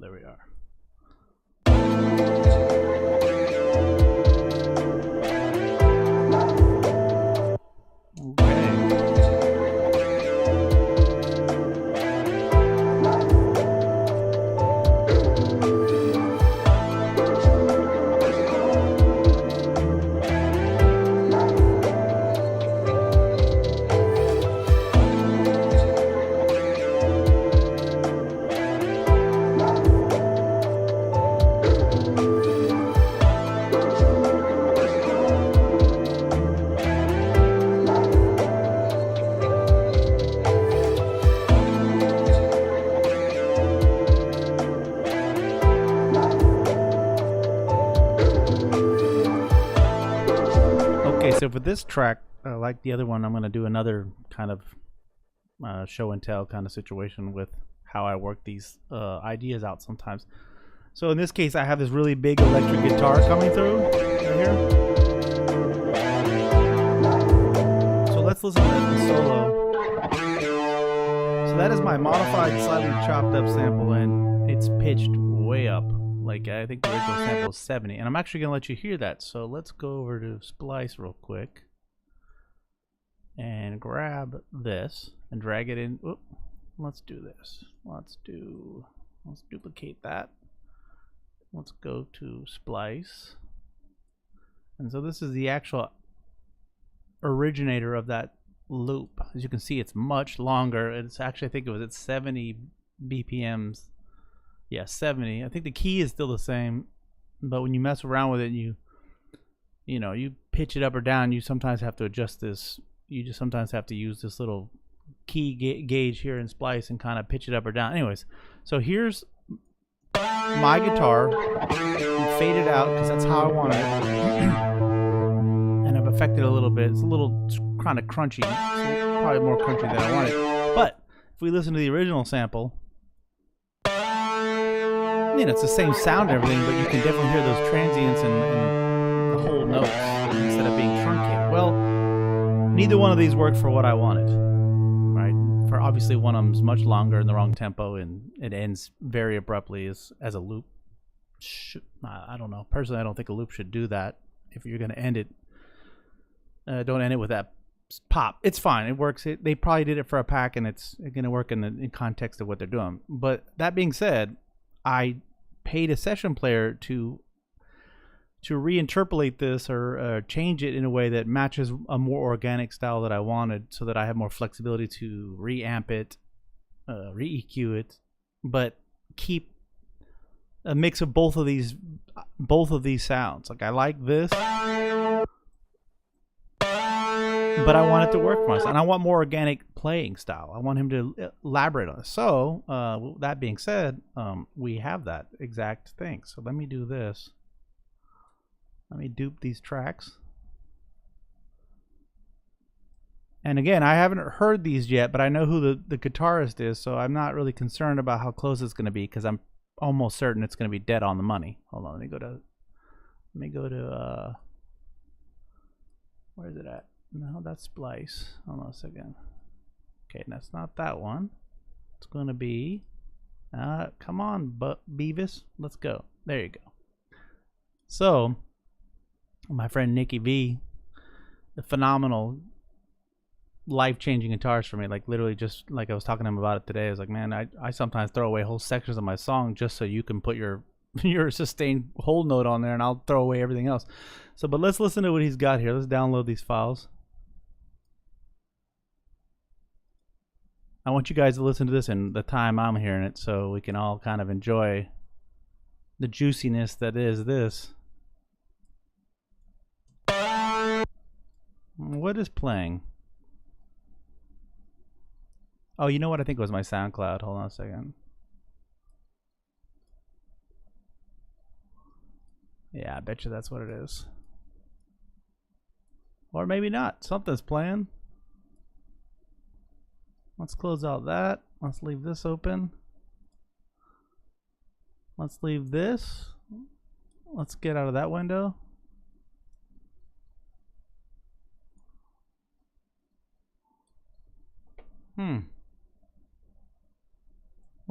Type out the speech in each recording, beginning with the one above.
there we are. So for this track, like the other one, I'm going to do another kind of show and tell kind of situation with how I work these ideas out sometimes. So in this case, I have this really big electric guitar coming through right here. So let's listen to the solo. So that is my modified, slightly chopped up sample, and it's pitched way up. Like, I think the original sample is 70, and I'm actually gonna let you hear that. So let's go over to Splice real quick and grab this and drag it in. Oop, let's do this. Let's duplicate that. Let's go to Splice, and so this is the actual originator of that loop. As you can see, it's much longer. It's actually, I think it was at 70 BPMs. Yeah, 70. I think the key is still the same, but when you mess around with it, you pitch it up or down, you sometimes have to adjust this. You just sometimes have to use this little key gauge here in Splice and kind of pitch it up or down. Anyways, so here's my guitar faded out because that's how I want it, and I've affected it a little bit. It's a little kind of crunchy, so probably more crunchy than I wanted. But if we listen to the original sample, it's the same sound and everything, but you can definitely hear those transients and the whole notes instead of being truncated. Well, neither one of these worked for what I wanted, right? For obviously one of them's much longer in the wrong tempo, and it ends very abruptly as a loop. I don't know. Personally, I don't think a loop should do that. If you're going to end it, don't end it with that pop. It's fine. It works. They probably did it for a pack, and it's going to work in context of what they're doing. But that being said, I paid a session player to reinterpolate this or change it in a way that matches a more organic style that I wanted, so that I have more flexibility to reamp it, re-EQ it, but keep a mix of both of these sounds. Like, I like this, but I want it to work for myself, and I want more organic playing style. I want him to elaborate on it. So that being said, we have that exact thing. So let me do this. Let me dupe these tracks. And again, I haven't heard these yet, but I know who the guitarist is, so I'm not really concerned about how close it's going to be, because I'm almost certain it's going to be dead on the money. Hold on, let me go to where is it at? No, that's Splice. Hold on a second. Okay, that's not that one. It's going to be, come on, Beavis. Let's go. There you go. So, my friend Nikki V, the phenomenal, life-changing guitarist for me. Like, literally, just like I was talking to him about it today. I was like, man, I sometimes throw away whole sections of my song just so you can put your sustained whole note on there, and I'll throw away everything else. So, but let's listen to what he's got here. Let's download these files. I want you guys to listen to this in the time I'm hearing it, so we can all kind of enjoy the juiciness that is this. What is playing? Oh, you know what? I think it was my SoundCloud. Hold on a second. Yeah, I bet you that's what it is. Or maybe not. Something's playing. Let's close out that. Let's leave this open. Let's leave this. Let's get out of that window.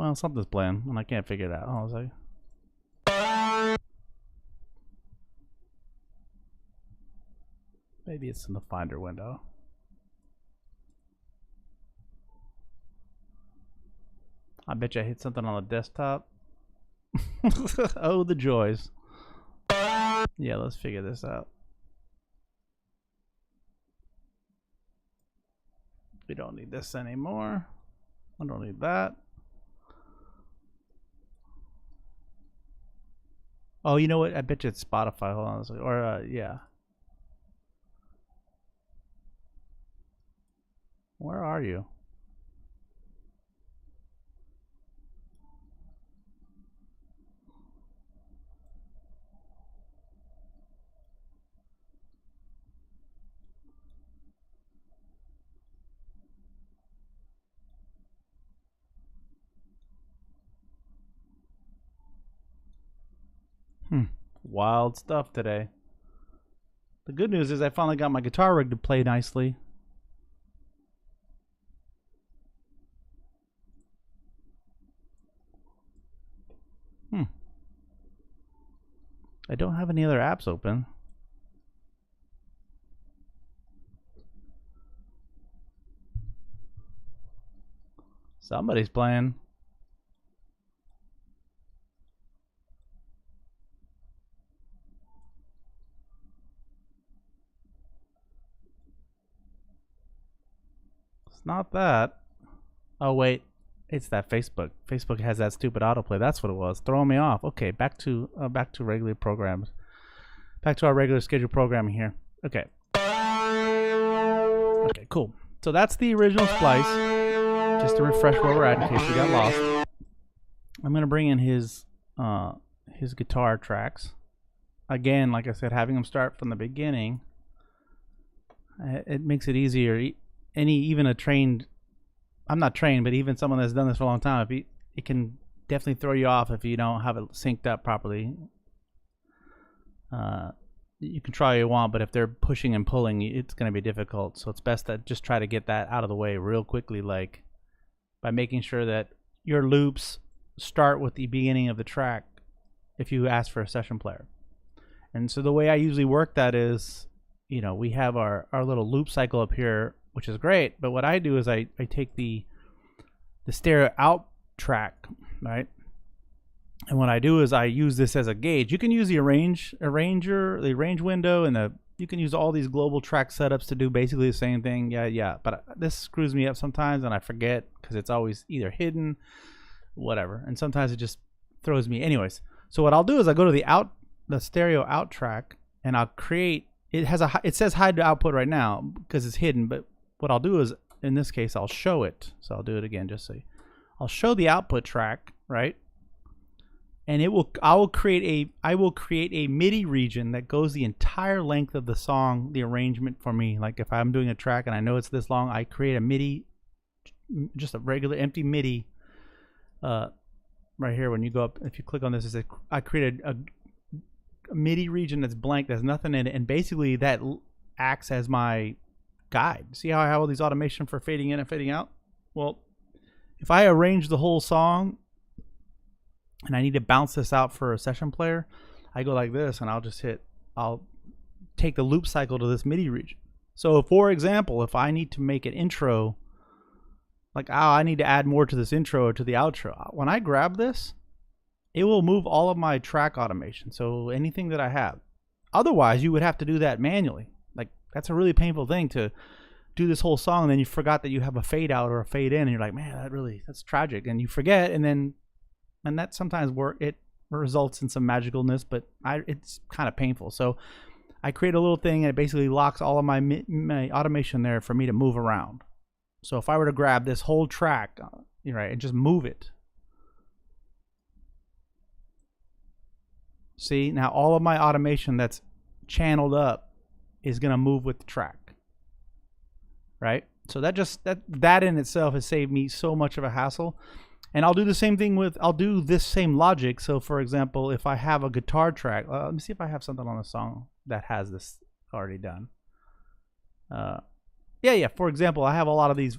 Well, something's playing and I can't figure it out. Hold on a second. Maybe it's in the Finder window. I bet you I hit something on the desktop. Oh, the joys. Yeah, let's figure this out. We don't need this anymore. I don't need that. Oh, you know what? I bet you it's Spotify. Hold on a second. Or, yeah. Where are you? Wild stuff today. The good news is I finally got my guitar rig to play nicely. I don't have any other apps open. Somebody's playing. It's not that. Oh wait, it's that Facebook. Facebook has that stupid autoplay. That's what it was, throwing me off. Okay, back to regular programs. Back to our regular scheduled programming here. Okay. Okay, cool. So that's the original splice. Just to refresh where we're at in case you got lost. I'm gonna bring in his guitar tracks. Again, like I said, having them start from the beginning, it makes it easier. Even a trained, I'm not trained, but even someone that's done this for a long time, it can definitely throw you off if you don't have it synced up properly. You can try all you want, but if they're pushing and pulling, it's going to be difficult. So it's best to just try to get that out of the way real quickly, like by making sure that your loops start with the beginning of the track if you ask for a session player. And so the way I usually work that is, you know, we have our little loop cycle up here, which is great, but what I do is I take the stereo out track, right? And what I do is I use this as a gauge. You can use the arrange window, and you can use all these global track setups to do basically the same thing. Yeah. But this screws me up sometimes, and I forget because it's always either hidden, whatever, and sometimes it just throws me. Anyways, so what I'll do is I go to the stereo out track, and I'll create. It says hide to output right now because it's hidden, but what I'll do is, in this case, I'll show it. So I'll do it again, just so I'll show the output track, right? And I will create a MIDI region that goes the entire length of the song, the arrangement for me. Like if I'm doing a track and I know it's this long, I create a MIDI, just a regular empty MIDI. Right here, when you go up, if you click on this, I created a MIDI region that's blank, there's nothing in it, and basically that acts as my guide. See how I have all these automation for fading in and fading out? Well, if I arrange the whole song and I need to bounce this out for a session player, I go like this, and I'll take the loop cycle to this MIDI region. So for example, if I need to make an intro, like I need to add more to this intro or to the outro, when I grab this, it will move all of my track automation, so anything that I have. Otherwise, you would have to do that manually. Like, that's a really painful thing to do this whole song, and then you forgot that you have a fade out or a fade in, and you're like, man, that's tragic, and you forget, and that sometimes it results in some magicalness, but it's kind of painful. So I create a little thing, and it basically locks all of my automation there for me to move around. So if I were to grab this whole track, right, and just move it, see, now all of my automation that's channeled up is going to move with the track, right? So that in itself has saved me so much of a hassle. And I'll do the same thing I'll do this same logic. So for example, if I have a guitar track, let me see if I have something on the song that has this already done. Yeah. For example, I have a lot of these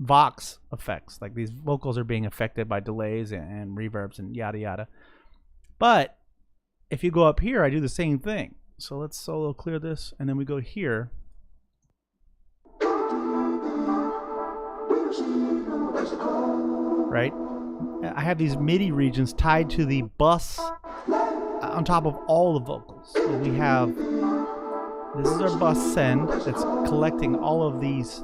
Vox effects, like these vocals are being affected by delays and reverbs and yada yada. But if you go up here, I do the same thing. So let's solo clear this, and then we go here. Right? I have these MIDI regions tied to the bus on top of all the vocals. So we have, this is our bus send that's collecting all of these.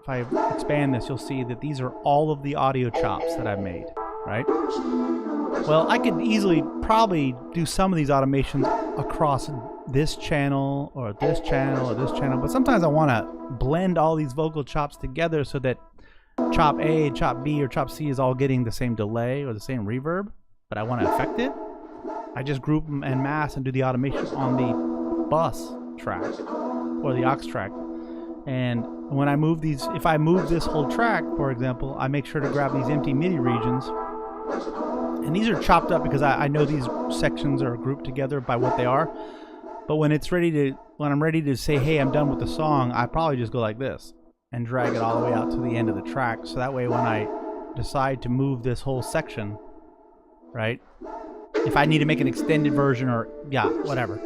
If I expand this, you'll see that these are all of the audio chops that I've made, right? Well, I could easily probably do some of these automations across this channel or this channel or this channel, but sometimes I want to blend all these vocal chops together so that chop A, chop B, or chop C is all getting the same delay or the same reverb, but I want to affect it. I just group them en masse and do the automation on the bus track or the aux track. And when I move these, if I move this whole track, for example, I make sure to grab these empty MIDI regions. And these are chopped up because I know these sections are grouped together by what they are. But when I'm ready to say, hey, I'm done with the song, I probably just go like this and drag it all the way out to the end of the track. So that way when I decide to move this whole section, right, if I need to make an extended version or, yeah, whatever,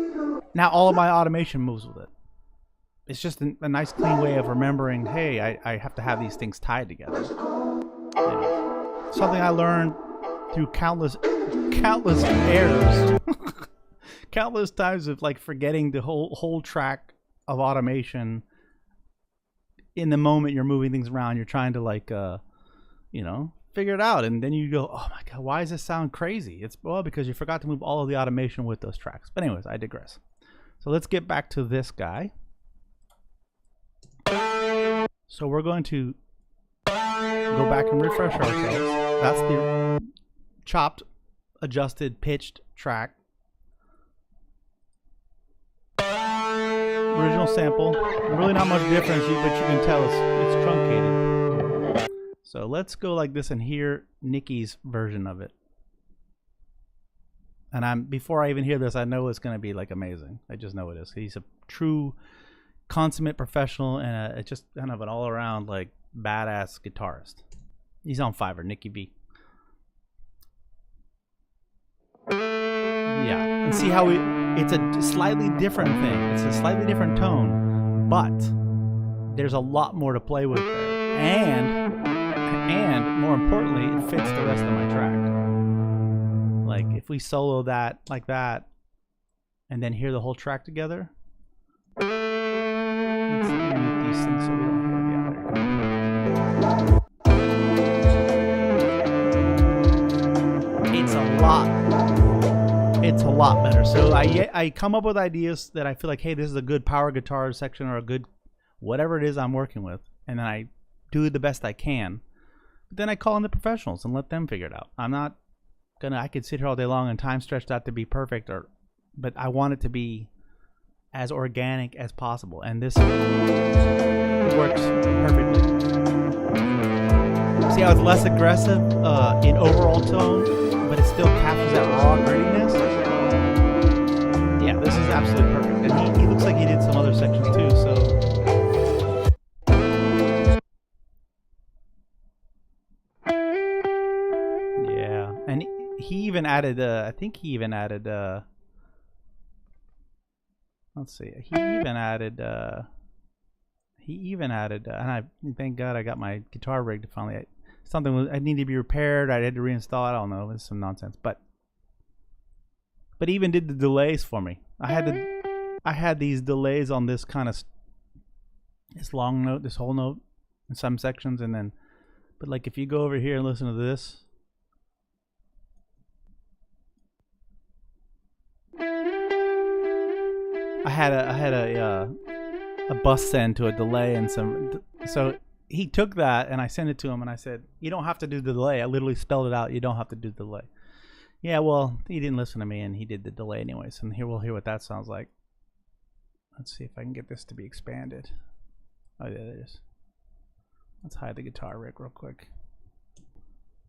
now all of my automation moves with it. It's just a nice clean way of remembering, hey, I have to have these things tied together. Yeah. Something I learned through countless errors. Countless times of like forgetting the whole track of automation. In the moment you're moving things around, you're trying to like figure it out, and then you go, oh my god, why does this sound crazy? It's because you forgot to move all of the automation with those tracks. But anyways, I digress. So let's get back to this guy. So we're going to go back and refresh ourselves. That's the chopped, adjusted, pitched track. Original sample. Really not much difference, but you can tell it's truncated. So let's go like this and hear Nicky's version of it. And before I even hear this, I know it's going to be like amazing. I just know it is. He's a true consummate professional and it's just kind of an all-around like badass guitarist. He's on Fiverr, Nicky V. Yeah, and see how it's a slightly different thing. It's a slightly different tone, but there's a lot more to play with there. And more importantly, it fits the rest of my track. Like if we solo that like that and then hear the whole track together. Let's mute these things so we don't hear It's a lot better. So I come up with ideas that I feel like, hey, this is a good power guitar section or a good whatever it is I'm working with, and then I do the best I can. But then I call in the professionals and let them figure it out. I'm not gonna. I could sit here all day long and time stretched out to be perfect, but I want it to be as organic as possible, and this works perfectly. See how it's less aggressive in overall tone, but it still captures that raw grittiness. Yeah, this is absolutely perfect, and he looks like he did some other sections too. So yeah, and he even added. I think he even added. Let's see. He even added, and I thank God I got my guitar rigged finally. Something I needed to be repaired. I had to reinstall it. I don't know. It's some nonsense, but he even did the delays for me. I had these delays on this kind of this long note, this whole note, in some sections, and then, but like if you go over here and listen to this. I had a bus send to a delay and so he took that and I sent it to him and I said, you don't have to do the delay. I literally spelled it out. You don't have to do the delay. Yeah, well, he didn't listen to me and he did the delay anyways. And here we'll hear what that sounds like. Let's see if I can get this to be expanded. Oh, yeah, there it is. Let's hide the guitar rig real quick.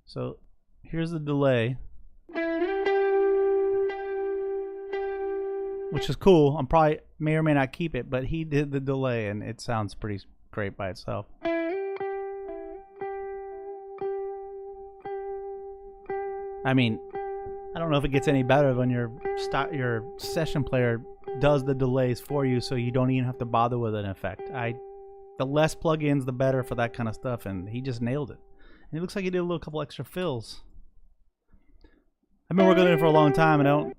So here's the delay. Which is cool. I'm probably may or may not keep it, but he did the delay and it sounds pretty great by itself. I mean, I don't know if it gets any better when your session player does the delays for you, so you don't even have to bother with an effect. The less plugins, the better for that kind of stuff, and he just nailed it. And it looks like he did a couple extra fills. I've been working on it for a long time, and I don't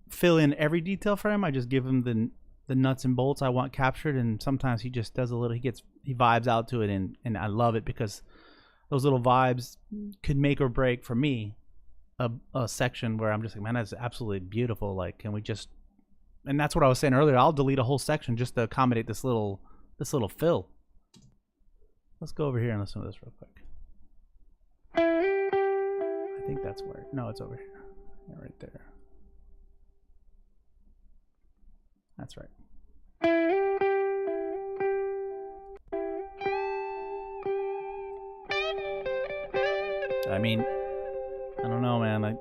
fill in every detail for him. I just give him the nuts and bolts I want captured, and sometimes he just does a little. He vibes out to it, and I love it because those little vibes could make or break for me a section where I'm just like, man, that's absolutely beautiful. Like, can we just? And that's what I was saying earlier. I'll delete a whole section just to accommodate this little fill. Let's go over here and listen to this real quick. I think that's where. No, it's over here. Yeah, right there. That's right. I mean, I don't know, man.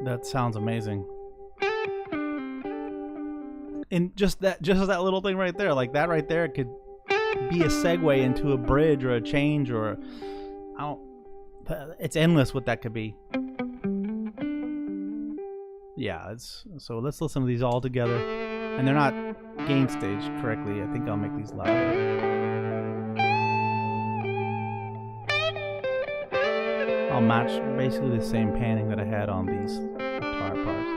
That sounds amazing. And just that little thing right there, like that right there, could be a segue into a bridge or a change or it's endless what that could be. Yeah, so let's listen to these all together. And they're not gain staged correctly. I think I'll make these louder. I'll match basically the same panning that I had on these guitar parts.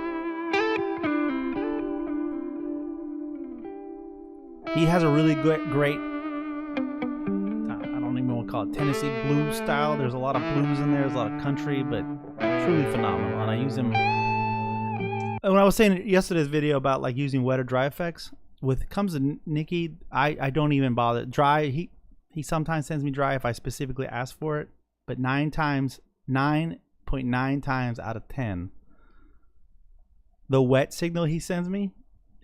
He has a really great, I don't even want to call it Tennessee blues style. There's a lot of blues in there, there's a lot of country, but truly phenomenal. And I use him. When I was saying in yesterday's video about like using wet or dry effects, with comes to Nicky, I don't even bother. Dry, he sometimes sends me dry if I specifically ask for it, but 9.9 times out of 10, the wet signal he sends me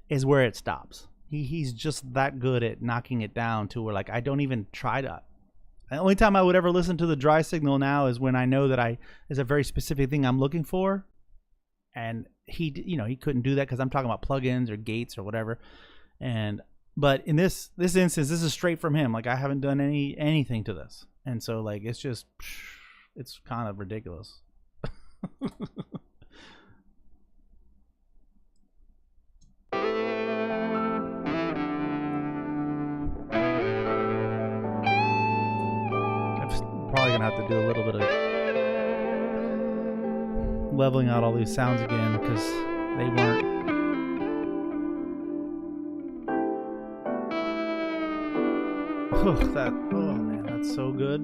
is where it stops. He's just that good at knocking it down to where like I don't even try to. The only time I would ever listen to the dry signal now is when I know that is a very specific thing I'm looking for, and he couldn't do that because I'm talking about plugins or gates or whatever. But in this instance, this is straight from him. Like I haven't done anything to this, and so like it's kind of ridiculous. Probably gonna have to do a little bit of leveling out all these sounds again because they weren't. Oh man, that's so good.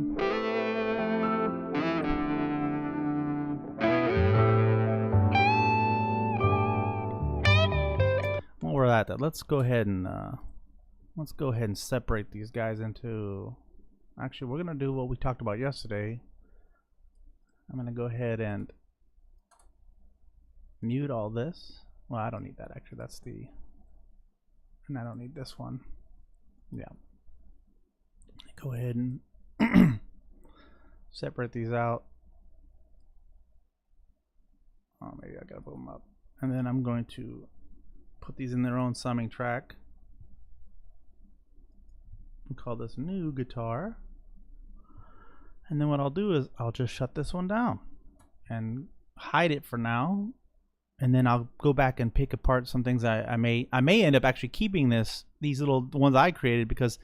Well, we're at that. Let's go ahead and separate these guys into. Actually, we're gonna do what we talked about yesterday. I'm gonna go ahead and mute all this. Well, I don't need that actually. And I don't need this one. Yeah. Go ahead and separate these out. Oh, maybe I gotta put them up. And then I'm going to put these in their own summing track. And call this new guitar. And then what I'll do is I'll just shut this one down and hide it for now. And then I'll go back and pick apart some things I may end up actually keeping these little ones I created because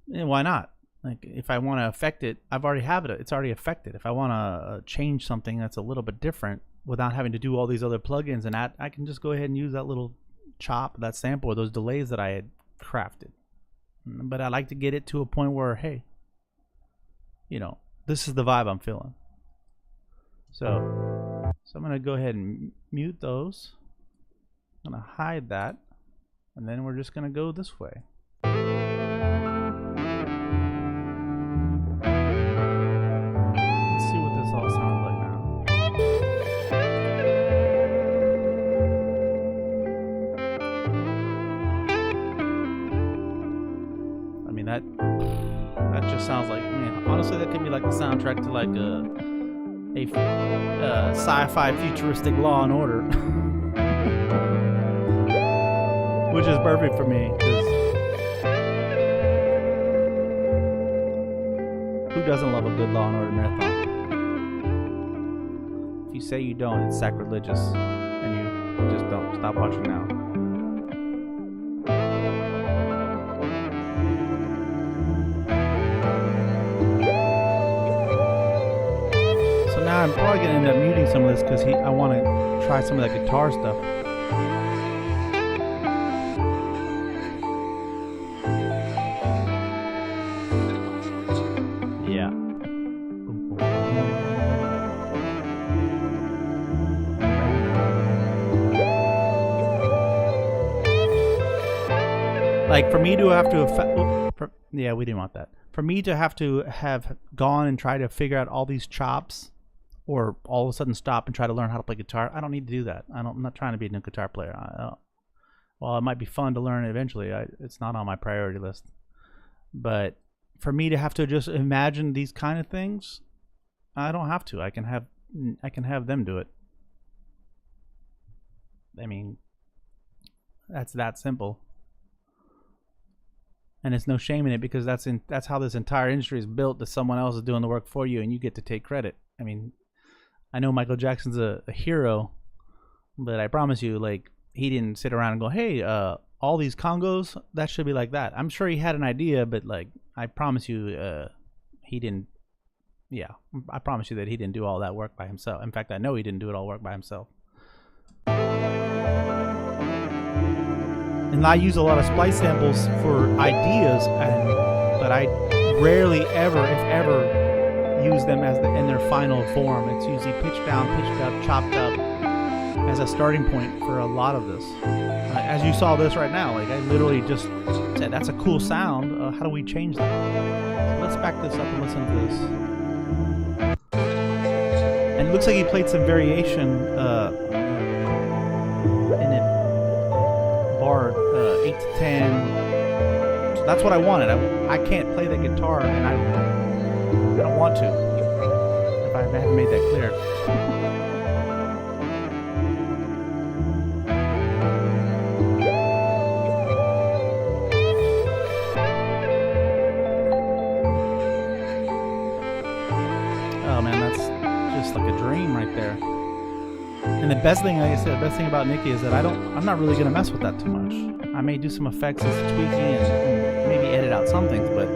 why not? Like if I want to affect it, I've already have it. It's already affected. If I want to change something that's a little bit different without having to do all these other plugins and I can just go ahead and use that little chop, that sample, or those delays that I had crafted. But I like to get it to a point where, hey, this is the vibe I'm feeling. So I'm going to go ahead and mute those. I'm going to hide that. And then we're just going to go this way. Let's see what this all sounds like now. I mean, that just sounds like, honestly, that could be like the soundtrack to like a sci-fi futuristic Law and Order. Which is perfect for me, because who doesn't love a good Law and Order marathon? If you say you don't, it's sacrilegious, and you just don't. Stop watching now. So now I'm probably gonna end up muting some of this because I want to try some of that guitar stuff. Yeah. Like, for me to have to yeah, we didn't want that. For me to have gone and try to figure out all these chops, or all of a sudden stop and try to learn how to play guitar, I don't need to do that. I'm not trying to be a new guitar player. Well, it might be fun to learn eventually. It's not on my priority list. But for me to have to just imagine these kind of things, I don't have to. I can have them do it. I mean, that's that simple. And it's no shame in it, because that's how this entire industry is built, that someone else is doing the work for you and you get to take credit. I mean, I know Michael Jackson's a hero, but I promise you, like, he didn't sit around and go, hey, all these congos, that should be like that. I'm sure he had an idea, but, like, I promise you, he didn't. Yeah, I promise you that he didn't do all that work by himself. In fact, I know he didn't do it all work by himself. And I use a lot of splice samples for ideas, but I rarely ever, if ever, use them as in their final form. It's usually pitched down, pitched up, chopped up as a starting point for a lot of this. As you saw this right now, like, I literally just said, that's a cool sound. How do we change that? So let's back this up and listen to this. And it looks like he played some variation in it. Bar 8 to 10. So that's what I wanted. I can't play the guitar, and I don't want to, if I haven't made that clear. Oh man, that's just like a dream right there. And the best thing, like I said, the best thing about Nicky is that I'm not really gonna mess with that too much. I may do some effects and some tweaking and maybe edit out some things, but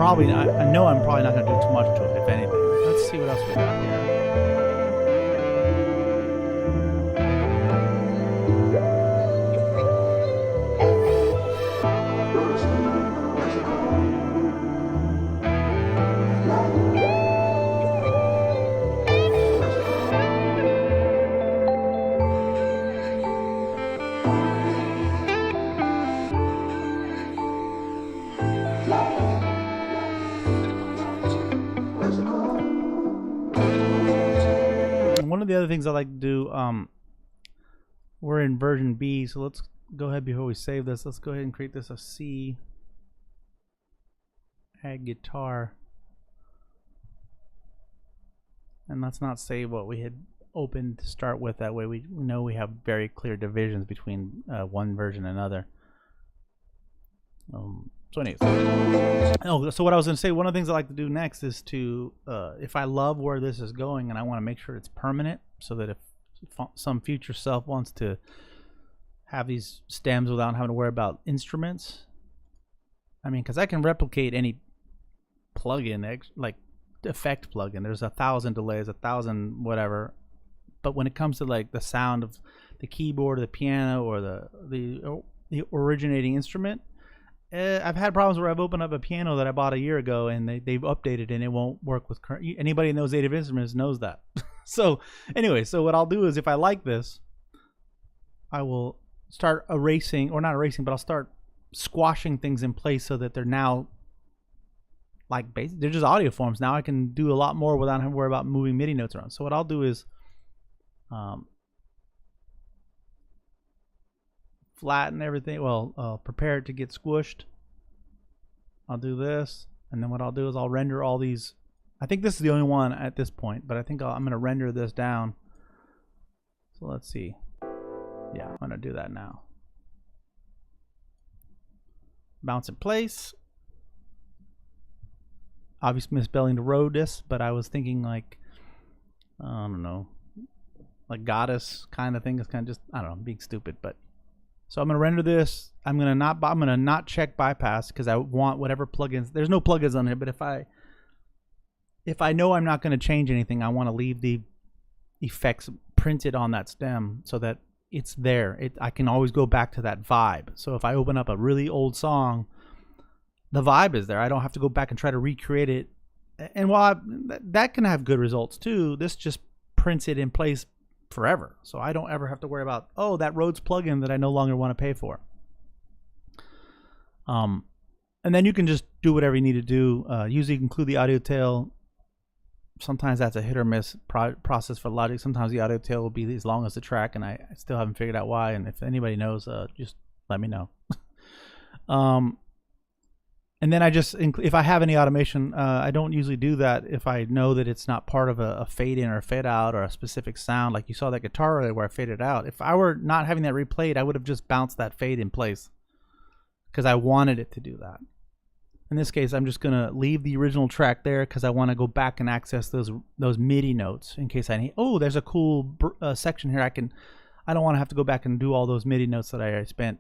I know I'm probably not gonna do too much to it, if anything. Let's see what else we got here. One of the other things I like to do, we're in version B, so let's go ahead before we save this. Let's go ahead and create this a C. Add guitar. And let's not save what we had opened to start with. That way we know we have very clear divisions between one version and another. So anyways, so what I was going to say, one of the things I like to do next is to, if I love where this is going and I want to make sure it's permanent, so that if some future self wants to have these stems without having to worry about instruments, I mean, because I can replicate any plugin, like effect plugin. There's 1,000 delays, 1,000 whatever, but when it comes to like the sound of the keyboard or the piano or the originating instrument, I've had problems where I've opened up a piano that I bought a year ago and they've updated and it won't work with current. Anybody who knows native instruments knows that. So anyway, so what I'll do is, if I like this, I will start erasing, or not erasing, but I'll start squashing things in place so that they're now like they're just audio forms. Now I can do a lot more without having to worry about moving MIDI notes around. So what I'll do is flatten everything. Well, prepare it to get squished. I'll do this, and then what I'll do is I'll render all these. I think this is the only one at this point, but I think I'm going to render this down. So let's see. Yeah, I'm going to do that now. Bounce in place. Obviously misspelling the Rodis, but I was thinking like I don't know, like goddess kind of thing. It's kind of just, I don't know, being stupid. But so I'm gonna render this. I'm gonna not check bypass because I want whatever plugins. There's no plugins on it, but if I know I'm not gonna change anything, I want to leave the effects printed on that stem so that it's there. I can always go back to that vibe. So if I open up a really old song, the vibe is there. I don't have to go back and try to recreate it. And while that can have good results too, this just prints it in place forever. So I don't ever have to worry about, oh, that Rhodes plugin that I no longer want to pay for. And then you can just do whatever you need to do. Usually include the audio tail. Sometimes that's a hit or miss process for Logic. Sometimes the audio tail will be as long as the track, and I still haven't figured out why. And if anybody knows, just let me know. And then I just, if I have any automation, I don't usually do that if I know that it's not part of a fade in or a fade out or a specific sound. Like you saw that guitar earlier where I faded out. If I were not having that replayed, I would have just bounced that fade in place because I wanted it to do that. In this case, I'm just gonna leave the original track there because I want to go back and access those MIDI notes in case I need. Oh, there's a cool section here. I don't want to have to go back and do all those MIDI notes that I spent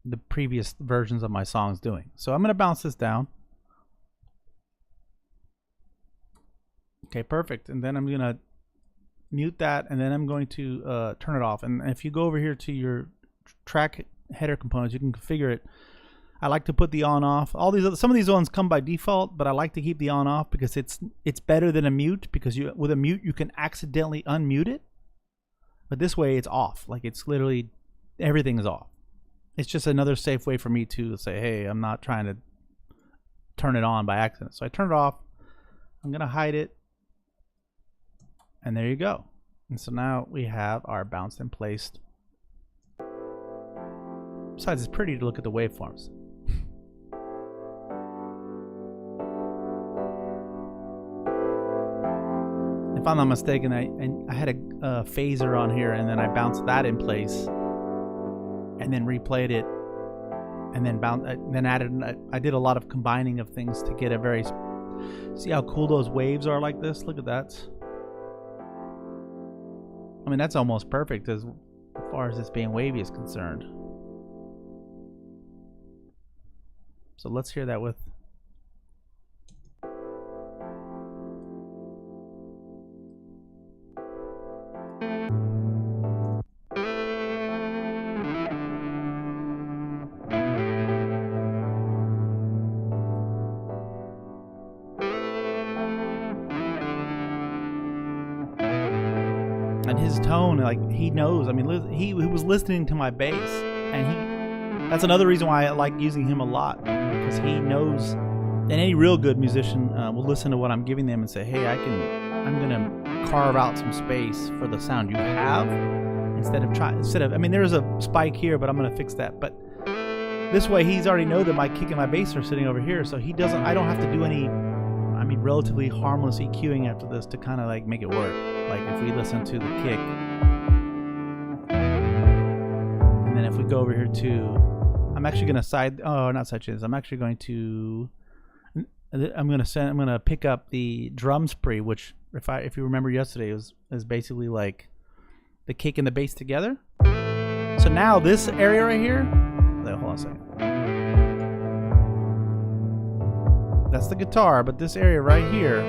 the previous versions of my songs doing. So I'm gonna bounce this down. Okay, perfect. And then I'm gonna mute that, and then I'm going to turn it off. And if you go over here to your track header components, you can configure it. I like to put the on off. Some of these ones come by default, but I like to keep the on off because it's better than a mute, because with a mute you can accidentally unmute it. But this way it's off. Like it's literally everything is off. It's just another safe way for me to say, hey, I'm not trying to turn it on by accident. So I turn it off. I'm gonna hide it. And there you go. And so now we have our bounced and placed. Besides, it's pretty to look at the waveforms. If I'm not mistaken, I had a phaser on here, and then I bounced that in place, and then replayed it, and then I did a lot of combining of things to get a very. See how cool those waves are like this? Look at that. I mean, that's almost perfect as far as this being wavy is concerned. So let's hear that with. And his tone, like, he knows. I mean, he was listening to my bass, and that's another reason why I like using him a lot, because he knows. And any real good musician will listen to what I'm giving them and say, hey, I'm gonna carve out some space for the sound you have, instead of I mean, there's a spike here, but I'm gonna fix that. But this way he's already know that my kick and my bass are sitting over here, so I don't have to do any, I mean, relatively harmless EQing after this to kind of like make it work. Like if we listen to the kick, and then if we go over here to, I'm actually gonna not side chains. I'm actually going to, I'm gonna pick up the drum spree, which if you remember yesterday is basically like the kick and the bass together. So now this area right here, hold on a second. That's the guitar, but this area right here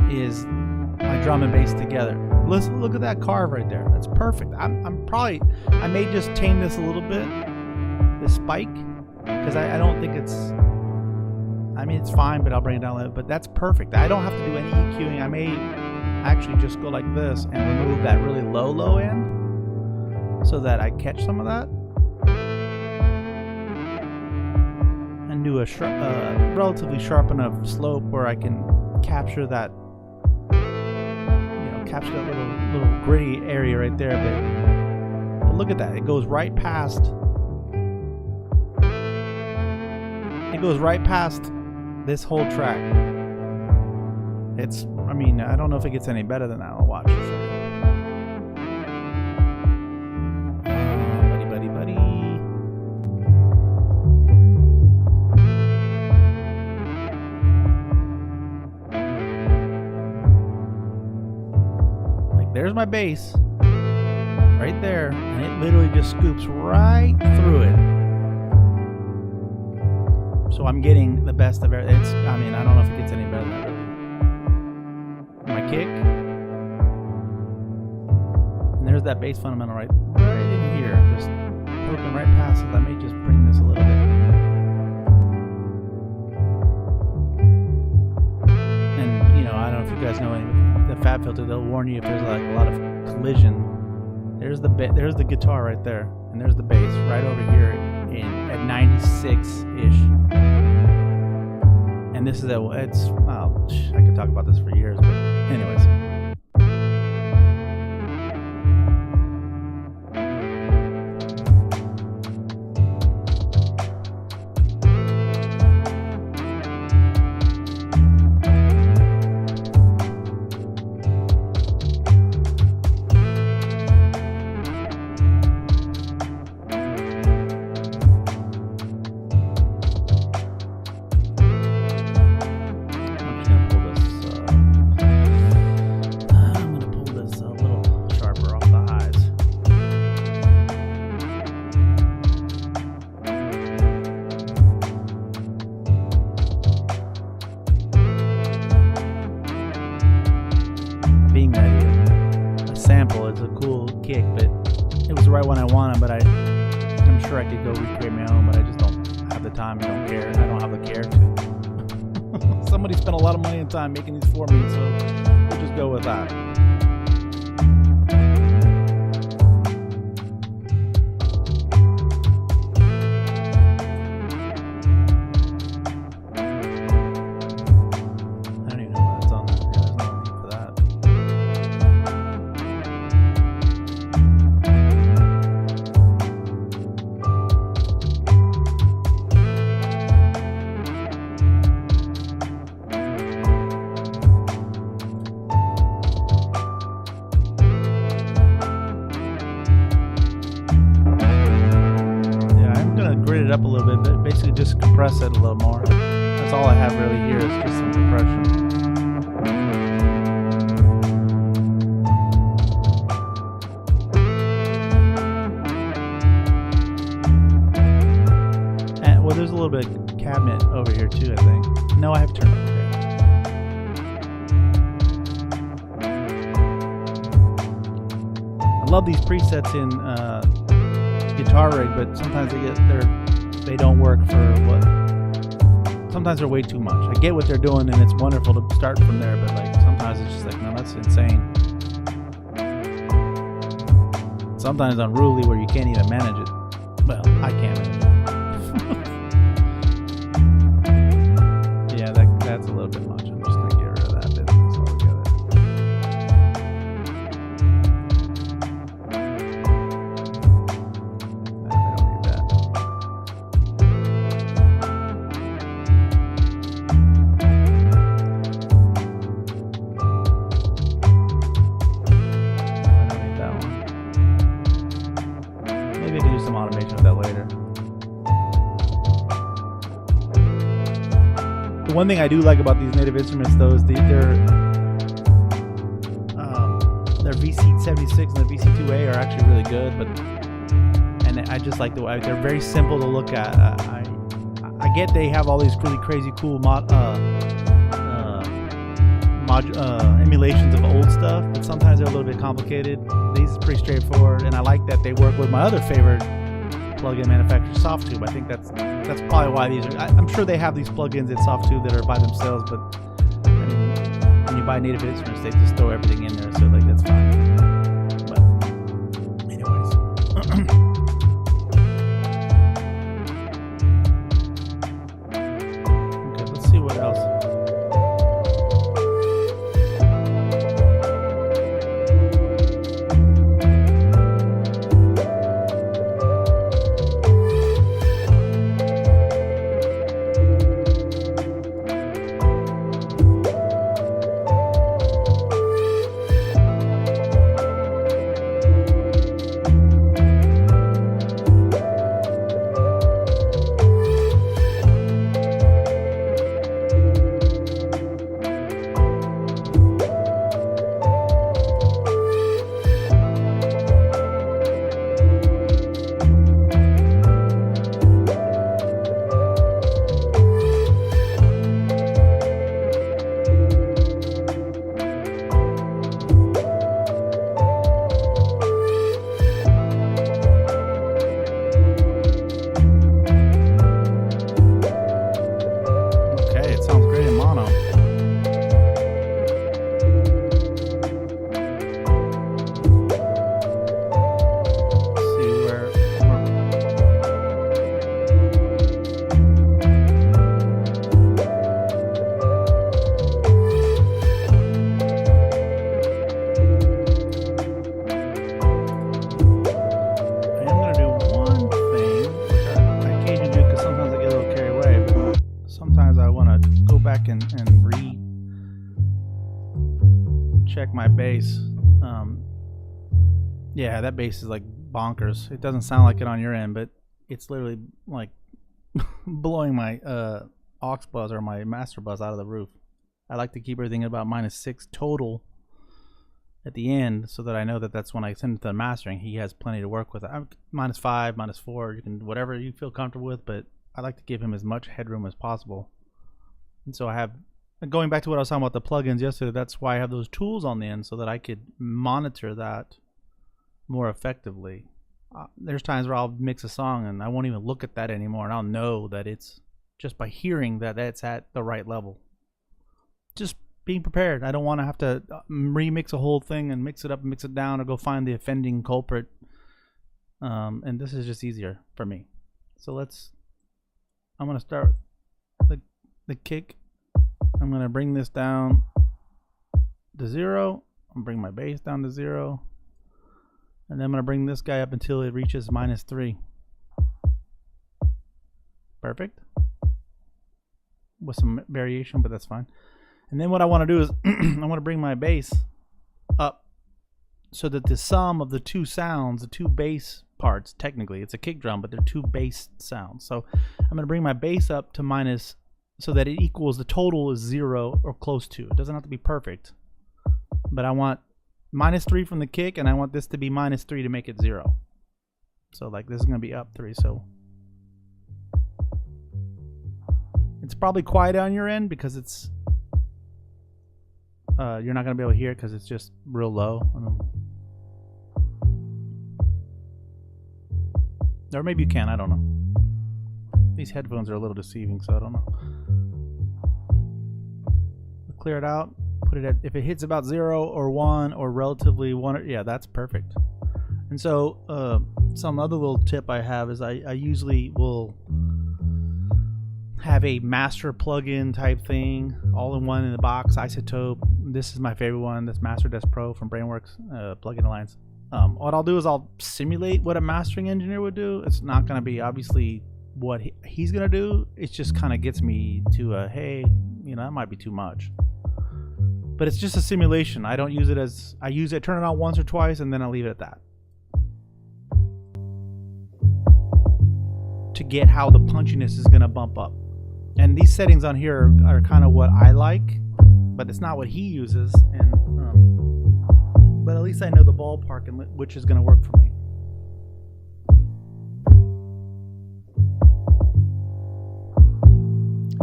is my drum and bass together. Look at that carve right there. That's perfect. I may just tame this a little bit, this spike, because I don't think it's, I mean, it's fine, but I'll bring it down a little bit. But that's perfect. I don't have to do any EQing. I may actually just go like this and remove that really low end so that I catch some of that. And do a relatively sharp enough slope where I can capture that, capture that little gritty area right there. But look at that, it goes right past. It goes right past this whole track. I mean, I don't know if it gets any better than that. I'll watch. Buddy. my bass. Right there. And it literally just scoops right through it. So I'm getting the best of it. I mean, I don't know if it gets any better than that, really. My kick. And there's that bass fundamental right in here. Just poking right past it. Let me just bring this a little bit. And, you know, I don't know if you guys know the fat filter, they'll warn you if there's like a lot of collision. There's the guitar right there. And there's the bass right over here at 96-ish. And this is I could talk about this for years, but anyways. One I wanted, but I'm sure I could go recreate my own, but I just don't have the time and don't care. I don't have the care to. Somebody spent a lot of money and time making these for me, so we'll just go with that. Up a little bit, but basically just compress it a little more. That's all I have really here is just some compression. And well, there's a little bit of cabinet over here too, I think. No, I have turned it. I love these presets in Guitar Rig, but sometimes they don't work for what. Sometimes they're way too much. I get what they're doing, and it's wonderful to start from there, but like sometimes it's just like, no, that's insane. Sometimes unruly where you can't even manage it. Well, I can't manage it. Yeah, that's a little bit much. I'm just gonna get rid of that business altogether. One thing I do like about these native instruments, though, is their VC76 and the VC2A are actually really good. And I just like the way they're very simple to look at. I get they have all these really crazy cool emulations of old stuff, but sometimes they're a little bit complicated. These are pretty straightforward, and I like that they work with my other favorite plugin manufacturer, SoftTube. I think that's probably why these are. I'm sure they have these plugins at SoftTube that are by themselves, but I mean, when you buy native instruments, they just throw everything in there, so like that's fine. But anyways, okay, let's see what else. know. And check my bass. Yeah, that bass is like bonkers. It doesn't sound like it on your end, but it's literally like blowing my aux buzz or my master buzz out of the roof. I like to keep everything at about -6 total at the end, so that I know that that's when I send it to the mastering. He has plenty to work with. I'm -5, -4. You can whatever you feel comfortable with, but I like to give him as much headroom as possible. And so I have, going back to what I was talking about the plugins yesterday, that's why I have those tools on the end so that I could monitor that more effectively. There's times where I'll mix a song and I won't even look at that anymore, and I'll know that it's just by hearing that it's at the right level. Just being prepared. I don't want to have to remix a whole thing and mix it up and mix it down or go find the offending culprit. And this is just easier for me. So I'm going to start the kick. I'm going to bring this down to 0. I'm going to bring my bass down to 0. And then I'm going to bring this guy up until it reaches -3. Perfect. With some variation, but that's fine. And then what I want to do is I want to bring my bass up so that the sum of the two sounds, the two bass parts, technically it's a kick drum, but they're two bass sounds. So I'm going to bring my bass up to minus, so that it equals, the total is 0 or close to. It doesn't have to be perfect, but I want -3 from the kick, and I want this to be -3 to make it 0. So like this is going to be up 3. So it's probably quiet on your end because it's you're not going to be able to hear it because it's just real low. Or maybe you can, I don't know. These headphones are a little deceiving, so I don't know. Clear it out, put it at, if it hits about 0 or 1 or relatively 1, yeah, that's perfect. And so some other little tip I have is I usually will have a master plugin type thing, all in one in the box, Isotope. This is my favorite one, this Master Desk Pro from Brainworks Plugin Alliance. What I'll do is I'll simulate what a mastering engineer would do. It's not going to be obviously what he's going to do. It just kind of gets me to a, hey, you know, that might be too much. But it's just a simulation. I don't use it as, I turn it on once or twice and then I leave it at that. To get how the punchiness is going to bump up. And these settings on here are kind of what I like, but it's not what he uses. And but at least I know the ballpark and which is going to work for me.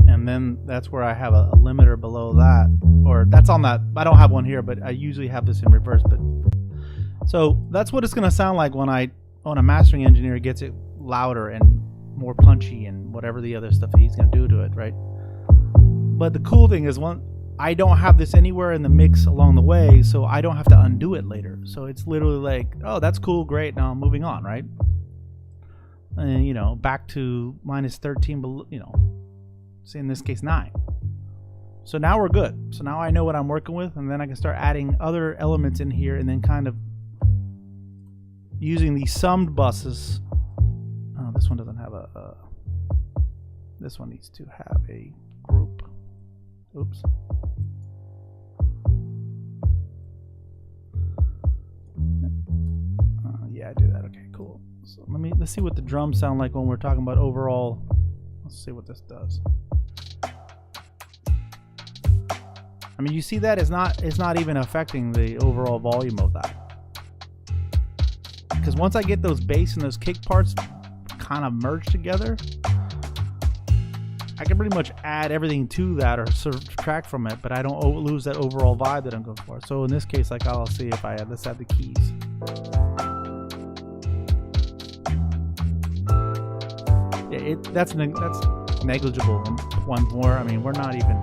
And then that's where I have a limiter below that, or that's on that. I don't have one here, but I usually have this in reverse. But so that's what it's going to sound like when a mastering engineer gets it louder and more punchy and whatever the other stuff he's going to do to it, right? But the cool thing is, I don't have this anywhere in the mix along the way, so I don't have to undo it later. So it's literally like, oh, that's cool, great, now I'm moving on, right? And you know, back to -13, you know, say in this case 9. So now we're good. So now I know what I'm working with, and then I can start adding other elements in here, and then kind of using these summed buses. Oh, this one doesn't have a. This one needs to have a group. Oops. Yeah, I do that. Okay, cool. So let's see what the drums sound like when we're talking about overall. Let's see what this does. I mean, you see that it's not even affecting the overall volume of that. Because once I get those bass and those kick parts kind of merged together, I can pretty much add everything to that or subtract from it, but I don't lose that overall vibe that I'm going for. So in this case, like I'll see if I let's add the keys. Yeah, that's negligible. One more. I mean, we're not even.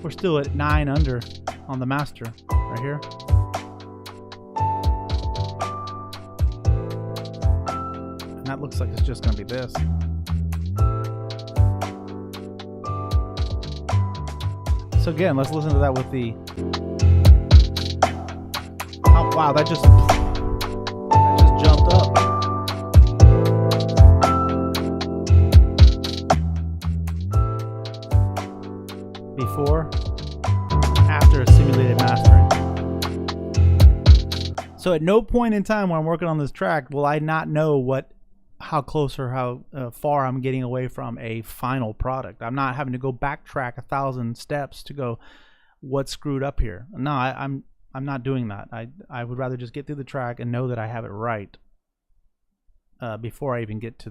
We're still at 9 under on the master right here. And that looks like it's just going to be this. So again, let's listen to that with the... Oh, wow, that just jumped up. Before, after simulated mastering. So at no point in time when I'm working on this track will I not know how close or how far I'm getting away from a final product. I'm not having to go backtrack 1,000 steps to go, what's screwed up here? No, I'm not doing that. I would rather just get through the track and know that I have it right before I even get to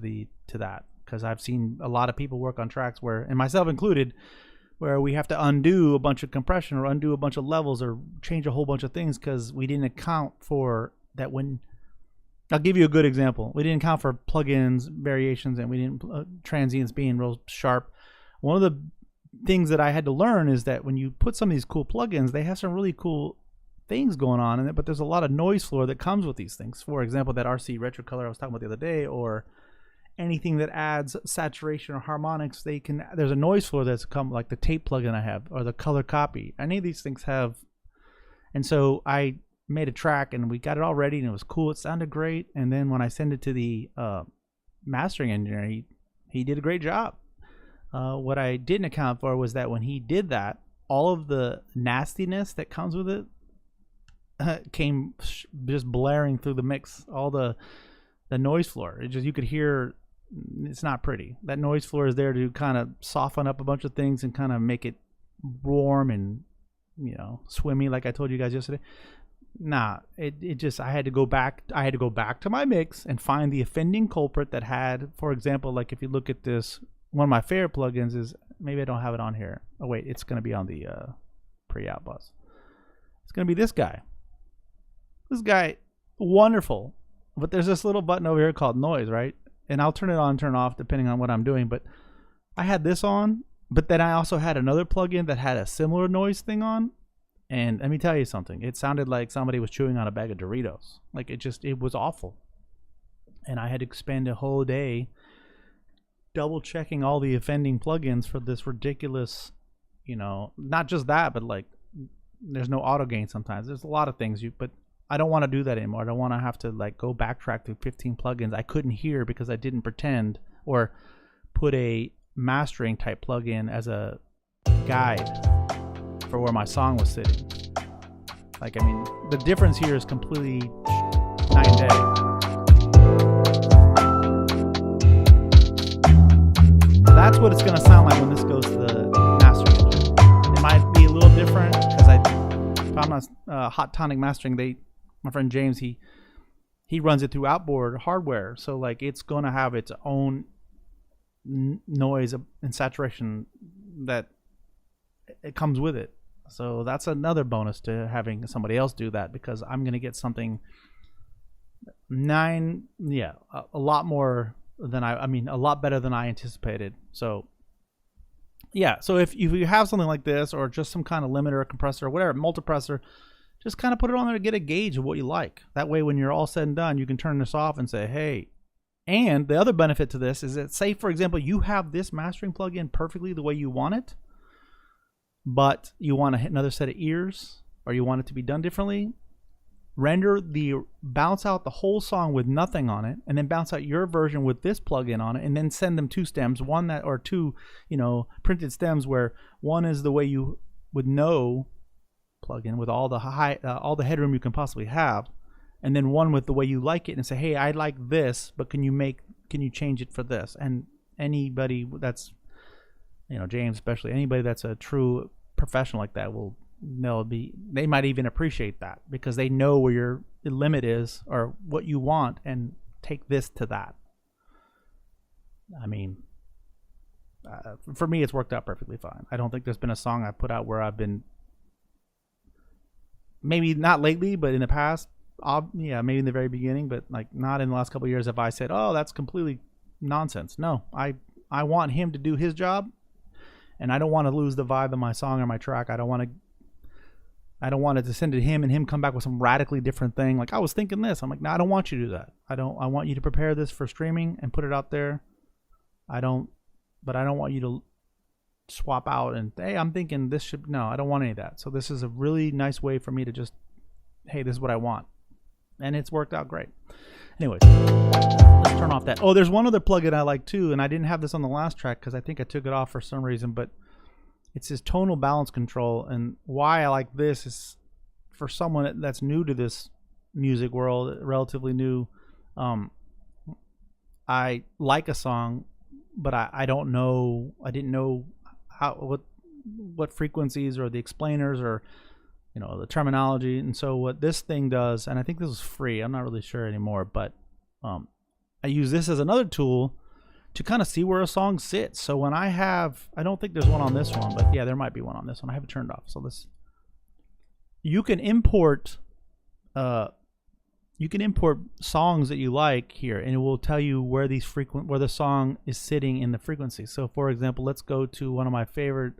that. Because I've seen a lot of people work on tracks where, and myself included, where we have to undo a bunch of compression or undo a bunch of levels or change a whole bunch of things because we didn't account for that. When I'll give you a good example, we didn't account for plugins variations, and we didn't transients being real sharp. One of the things that I had to learn is that when you put some of these cool plugins, they have some really cool things going on in it, but there's a lot of noise floor that comes with these things. For example, that RC retro color I was talking about the other day, or anything that adds saturation or harmonics, there's a noise floor that's come, like the tape plugin I have, or the color copy. Any of these things have. And so I made a track and we got it all ready and it was cool. It sounded great. And then when I sent it to the mastering engineer, he did a great job. What I didn't account for was that when he did that, all of the nastiness that comes with it came just blaring through the mix. All the noise floor, you could hear. It's not pretty. That noise floor is there to kind of soften up a bunch of things and kind of make it warm and, swimmy, like I told you guys yesterday. Nah, it just, I had to go back to my mix and find the offending culprit that had, for example, like if you look at this, one of my favorite plugins is, maybe I don't have it on here. Oh wait, it's going to be on the pre-out bus. It's going to be this guy. This guy, wonderful. But there's this little button over here called noise, right? And I'll turn it on, turn off, depending on what I'm doing. But I had this on, but then I also had another plugin that had a similar noise thing on. And let me tell you something. It sounded like somebody was chewing on a bag of Doritos. Like it was awful. And I had to spend a whole day double checking all the offending plugins for this ridiculous, not just that, but like there's no auto gain sometimes. There's a lot of things but I don't want to do that anymore. I don't want to have to like go backtrack through 15 plugins I couldn't hear because I didn't pretend or put a mastering type plugin as a guide for where my song was sitting. Like, I mean, the difference here is completely night and day. That's what it's going to sound like when this goes to the mastering engine. It might be a little different because I found on Hot Tonic Mastering, my friend James, he runs it through outboard hardware, so like it's going to have its own noise and saturation that it comes with it. So that's another bonus to having somebody else do that, because I'm going to get something a lot more than a lot better than I anticipated. So yeah, so if you have something like this, or just some kind of limiter or compressor or whatever, multipressor, just kind of put it on there to get a gauge of what you like. That way, when you're all said and done, you can turn this off and say, hey. And the other benefit to this is that, say, for example, you have this mastering plugin perfectly the way you want it, but you want to hit another set of ears, or you want it to be done differently. Bounce out the whole song with nothing on it, and then bounce out your version with this plugin on it, and then send them two stems, two printed stems, where one is the way you would know plugin with all the headroom you can possibly have, and then one with the way you like it, and say, hey, I like this, but can you change it for this? And anybody that's, James especially, anybody that's a true professional like that they might even appreciate that, because they know where your limit is or what you want, and take this to that. I mean, for me, it's worked out perfectly fine. I don't think there's been a song I put out where I've been, maybe not lately, but in the past, maybe in the very beginning, but like not in the last couple of years have I said, oh, that's completely nonsense. No, I want him to do his job, and I don't want to lose the vibe of my song or my track. I don't want it to send to him and him come back with some radically different thing. Like, I was thinking this. I'm like, no, I don't want you to do that. I want you to prepare this for streaming and put it out there. But I don't want you to swap out and, hey, I'm thinking this should, no, I don't want any of that. So this is a really nice way for me to just, hey, this is what I want. And it's worked out great. Anyways, let's turn off that. Oh, there's one other plugin I like too, and I didn't have this on the last track because I think I took it off for some reason, but it's this tonal balance control. And why I like this is, for someone that's new to this music world, relatively new, I like a song, but I didn't know what frequencies or the explainers or the terminology. And so what this thing does, and I think this is free, I'm not really sure anymore, but I use this as another tool to kind of see where a song sits. So when I don't think there's one on this one, but yeah, there might be one on this one. I have it turned off. So you can import songs that you like here, and it will tell you where the song is sitting in the frequency. So for example, let's go to one of my favorite,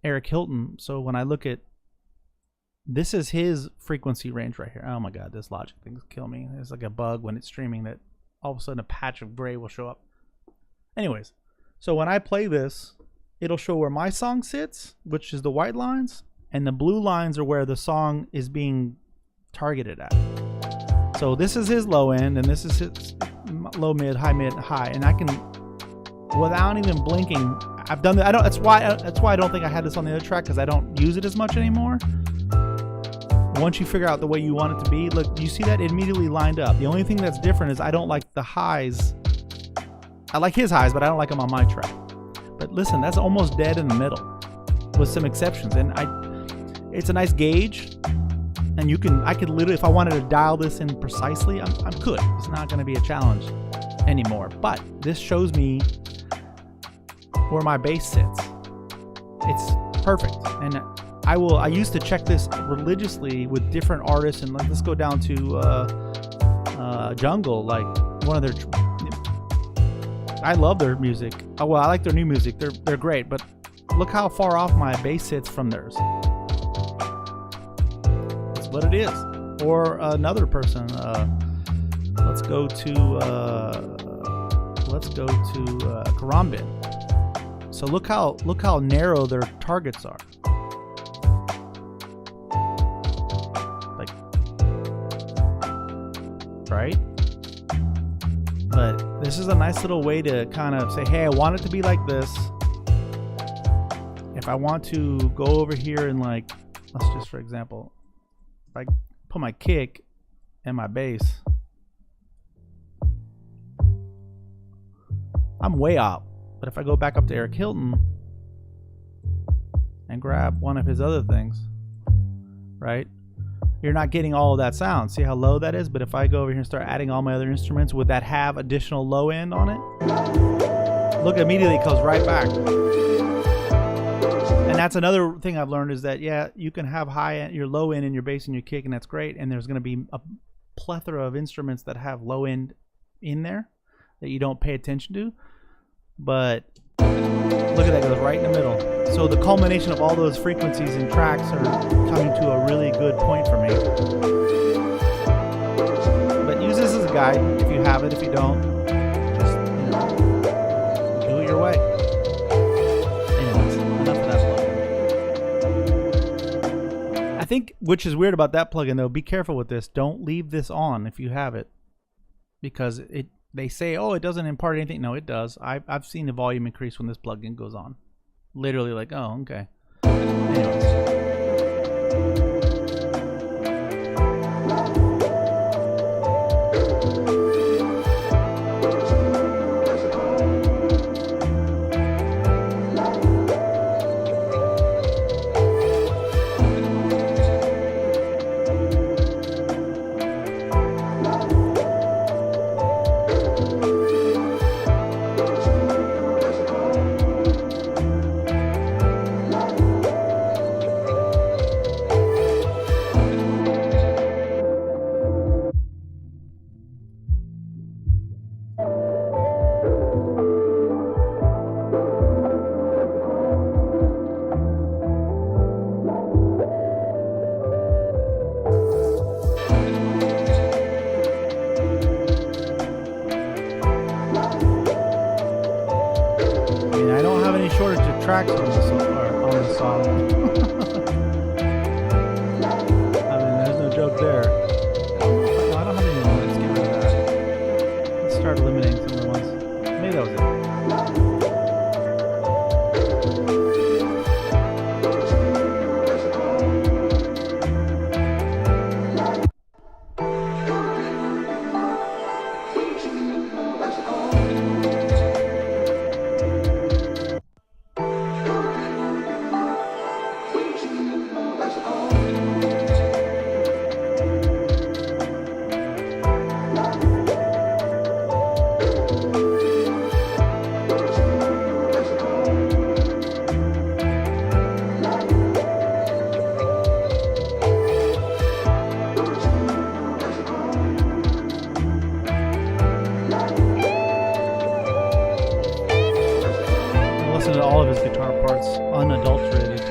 Eric Hilton. So when I look at, this is his frequency range right here. Oh my God, this Logic thing's kill me. It's like a bug when it's streaming that all of a sudden a patch of gray will show up. Anyways, so when I play this, it'll show where my song sits, which is the white lines, and the blue lines are where the song is being targeted at. So this is his low end, and this is his low mid, high, and I can, without even blinking, I've done that. That's why I don't think I had this on the other track, because I don't use it as much anymore. Once you figure out the way you want it to be, look, you see that it immediately lined up. The only thing that's different is I don't like the highs. I like his highs, but I don't like them on my track. But listen, that's almost dead in the middle, with some exceptions. And it's a nice gauge, and I could literally, if I wanted to dial this in precisely, I could. It's not going to be a challenge anymore. But this shows me where my bass sits. It's perfect. And I used to check this religiously with different artists, and let's go down to Jungle, like one of their. I love their music. Oh well, I like their new music. They're great, but look how far off my bass sits from theirs. That's what it is. Or another person. Let's go to Karambin. So look how narrow their targets are. Right? But this is a nice little way to kind of say, hey, I want it to be like this. If I want to go over here and, like, let's just, for example, if I put my kick and my bass, I'm way out. But if I go back up to Eric Hilton and grab one of his other things, right? You're not getting all of that sound. See how low that is? But if I go over here and start adding all my other instruments, would that have additional low end on it? Look, immediately it goes right back. And that's another thing I've learned, is that, yeah, you can have high end, your low end and your bass and your kick, and that's great. And there's going to be a plethora of instruments that have low end in there that you don't pay attention to. But look at that, it goes right in the middle. So the culmination of all those frequencies and tracks are coming to a really good point for me. But use this as a guide if you have it. If you don't, just, do it your way. Anyways, enough of that plugin. I think, which is weird about that plugin though, be careful with this. Don't leave this on if you have it, because they say, oh, it doesn't impart anything. No, it does. I've seen the volume increase when this plugin goes on. Literally, like, oh, okay. Anyways. to tracks on the song. I mean, there's no joke there. No, I don't have any more. Let's get rid of that. Let's start eliminating some of the ones. Maybe that was it. Listen to all of his guitar parts unadulterated.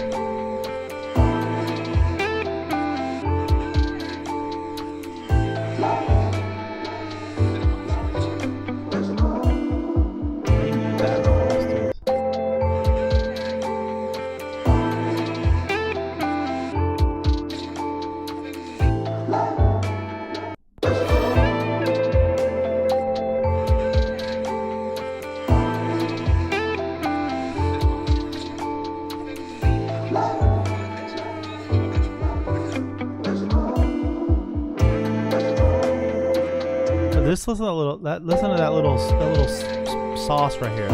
Maybe that almost is. Listen to that little sauce right here.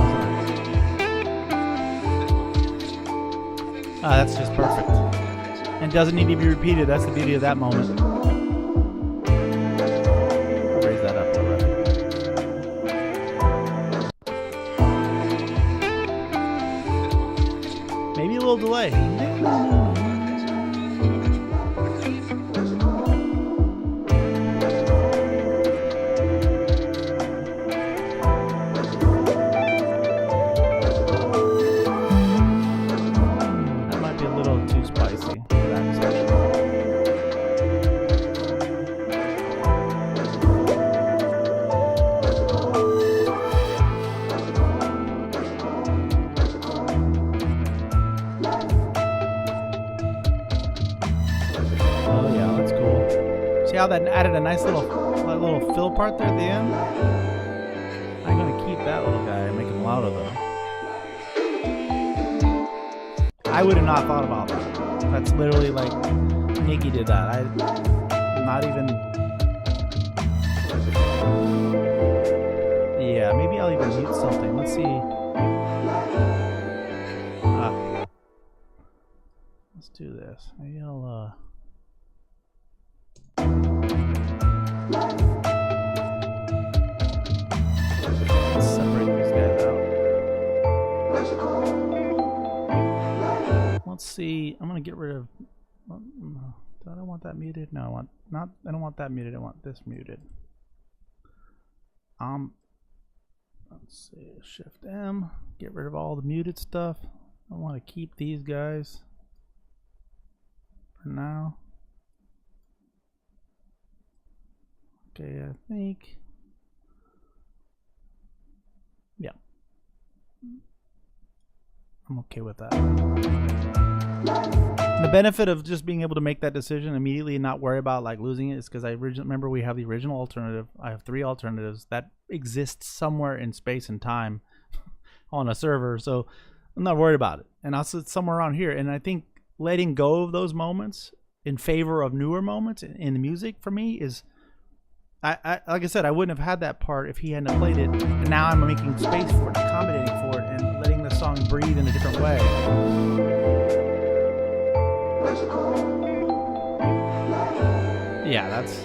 Ah, that's just perfect. And doesn't need to be repeated. That's the beauty of that moment. I'll raise that up a little bit. Maybe a little delay. See how that added a nice little fill part there at the end? I'm gonna keep that little guy and make him louder though. I would have not thought about that. That's literally like Nikki did that. I'm not even. Yeah, maybe I'll even mute something. Let's see. Let's do this. Maybe I'll separate these guys out. Let's see. I'm gonna get rid of. Do I don't want that muted? No, I want not. I don't want that muted. I want this muted. Let's see. Shift M. Get rid of all the muted stuff. I want to keep these guys for now. Okay, I think. Yeah. I'm okay with that. The benefit of just being able to make that decision immediately and not worry about like losing it is because I remember we have the original alternative. I have 3 alternatives that exist somewhere in space and time on a server, so I'm not worried about it. And also it's somewhere around here. And I think letting go of those moments in favor of newer moments in the music for me is, I like I said, I wouldn't have had that part if he hadn't played it. And now I'm making space for it, accommodating for it, and letting the song breathe in a different way. Yeah, that's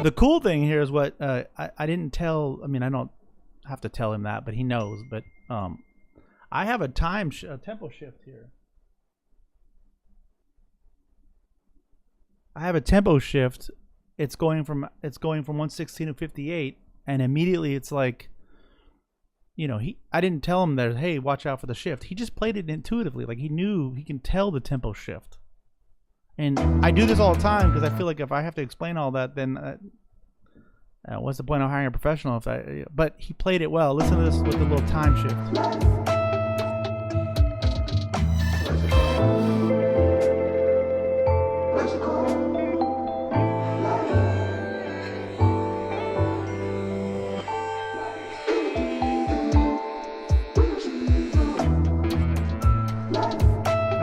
the cool thing here is what I didn't tell. I mean, I don't have to tell him that, but he knows. But I have a tempo shift here. I have a tempo shift. It's going from 116 to 58, and immediately it's like, you know, I didn't tell him that, hey, watch out for the shift. He just played it intuitively, like he knew he can tell the tempo shift. And I do this all the time because I feel like if I have to explain all that, then what's the point of hiring a professional? But he played it well. Listen to this with the little time shift.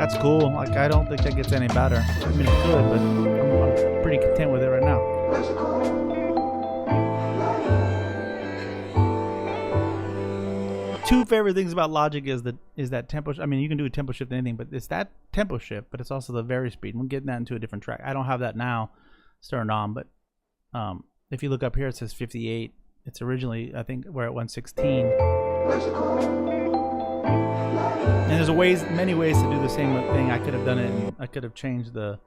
That's cool. Like, I don't think that gets any better. I mean, it could, but I'm pretty content with it right now. Two favorite things about Logic is that tempo. I mean, you can do a tempo shift anything, but it's that tempo shift, but it's also the vary speed. We're getting that into a different track. I don't have that now. It's turned on, but if you look up here, it says 58. It's originally, I think, we're at 116. And there's many ways to do the same thing. I could have done it. And I could have changed the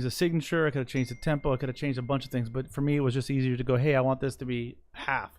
signature. I could have changed the tempo. I could have changed a bunch of things. But for me, it was just easier to go, hey, I want this to be half.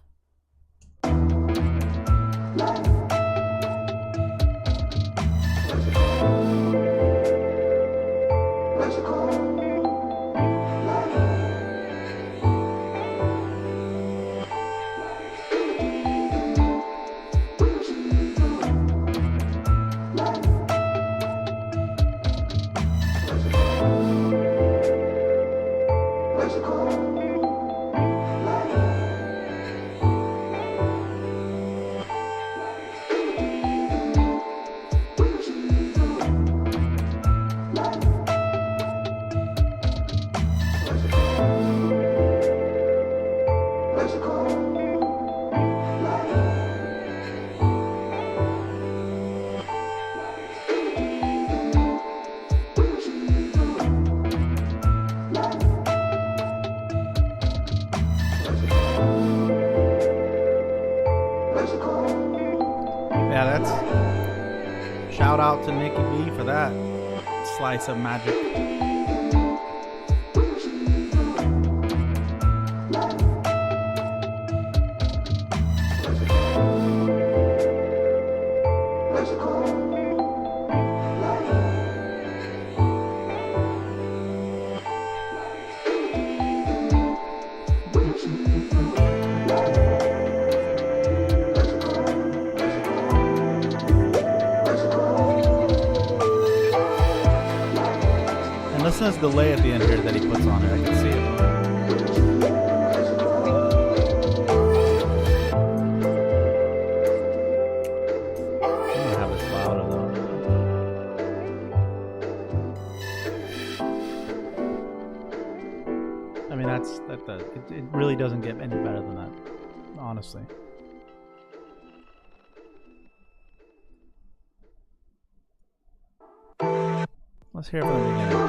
Yeah, that's shout out to Nikki B for that slice of magic. Listen to this delay at the end here that he puts on it. I can see it. I don't have this louder though. I mean, it really doesn't get any better than that, honestly. Let's hear it from the beginning.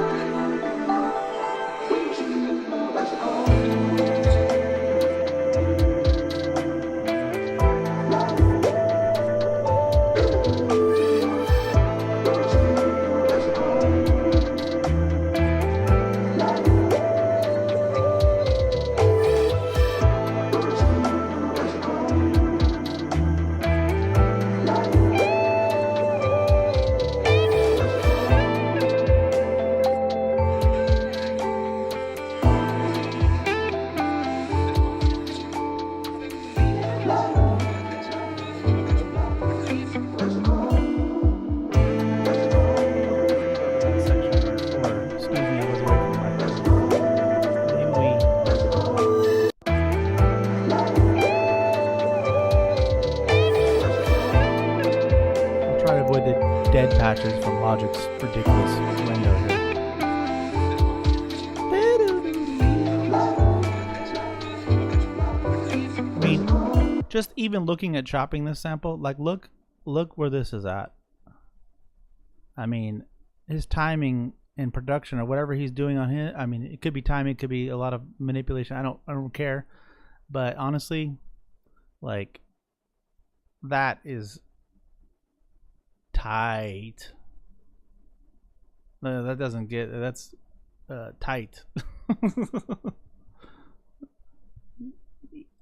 Dead patches from Logic's ridiculous window here. I mean, just even looking at chopping this sample, like look where this is at. I mean, his timing and production or whatever he's doing on his, I mean, it could be timing, it could be a lot of manipulation. I don't care. But honestly, like that is tight. That doesn't get, that's tight.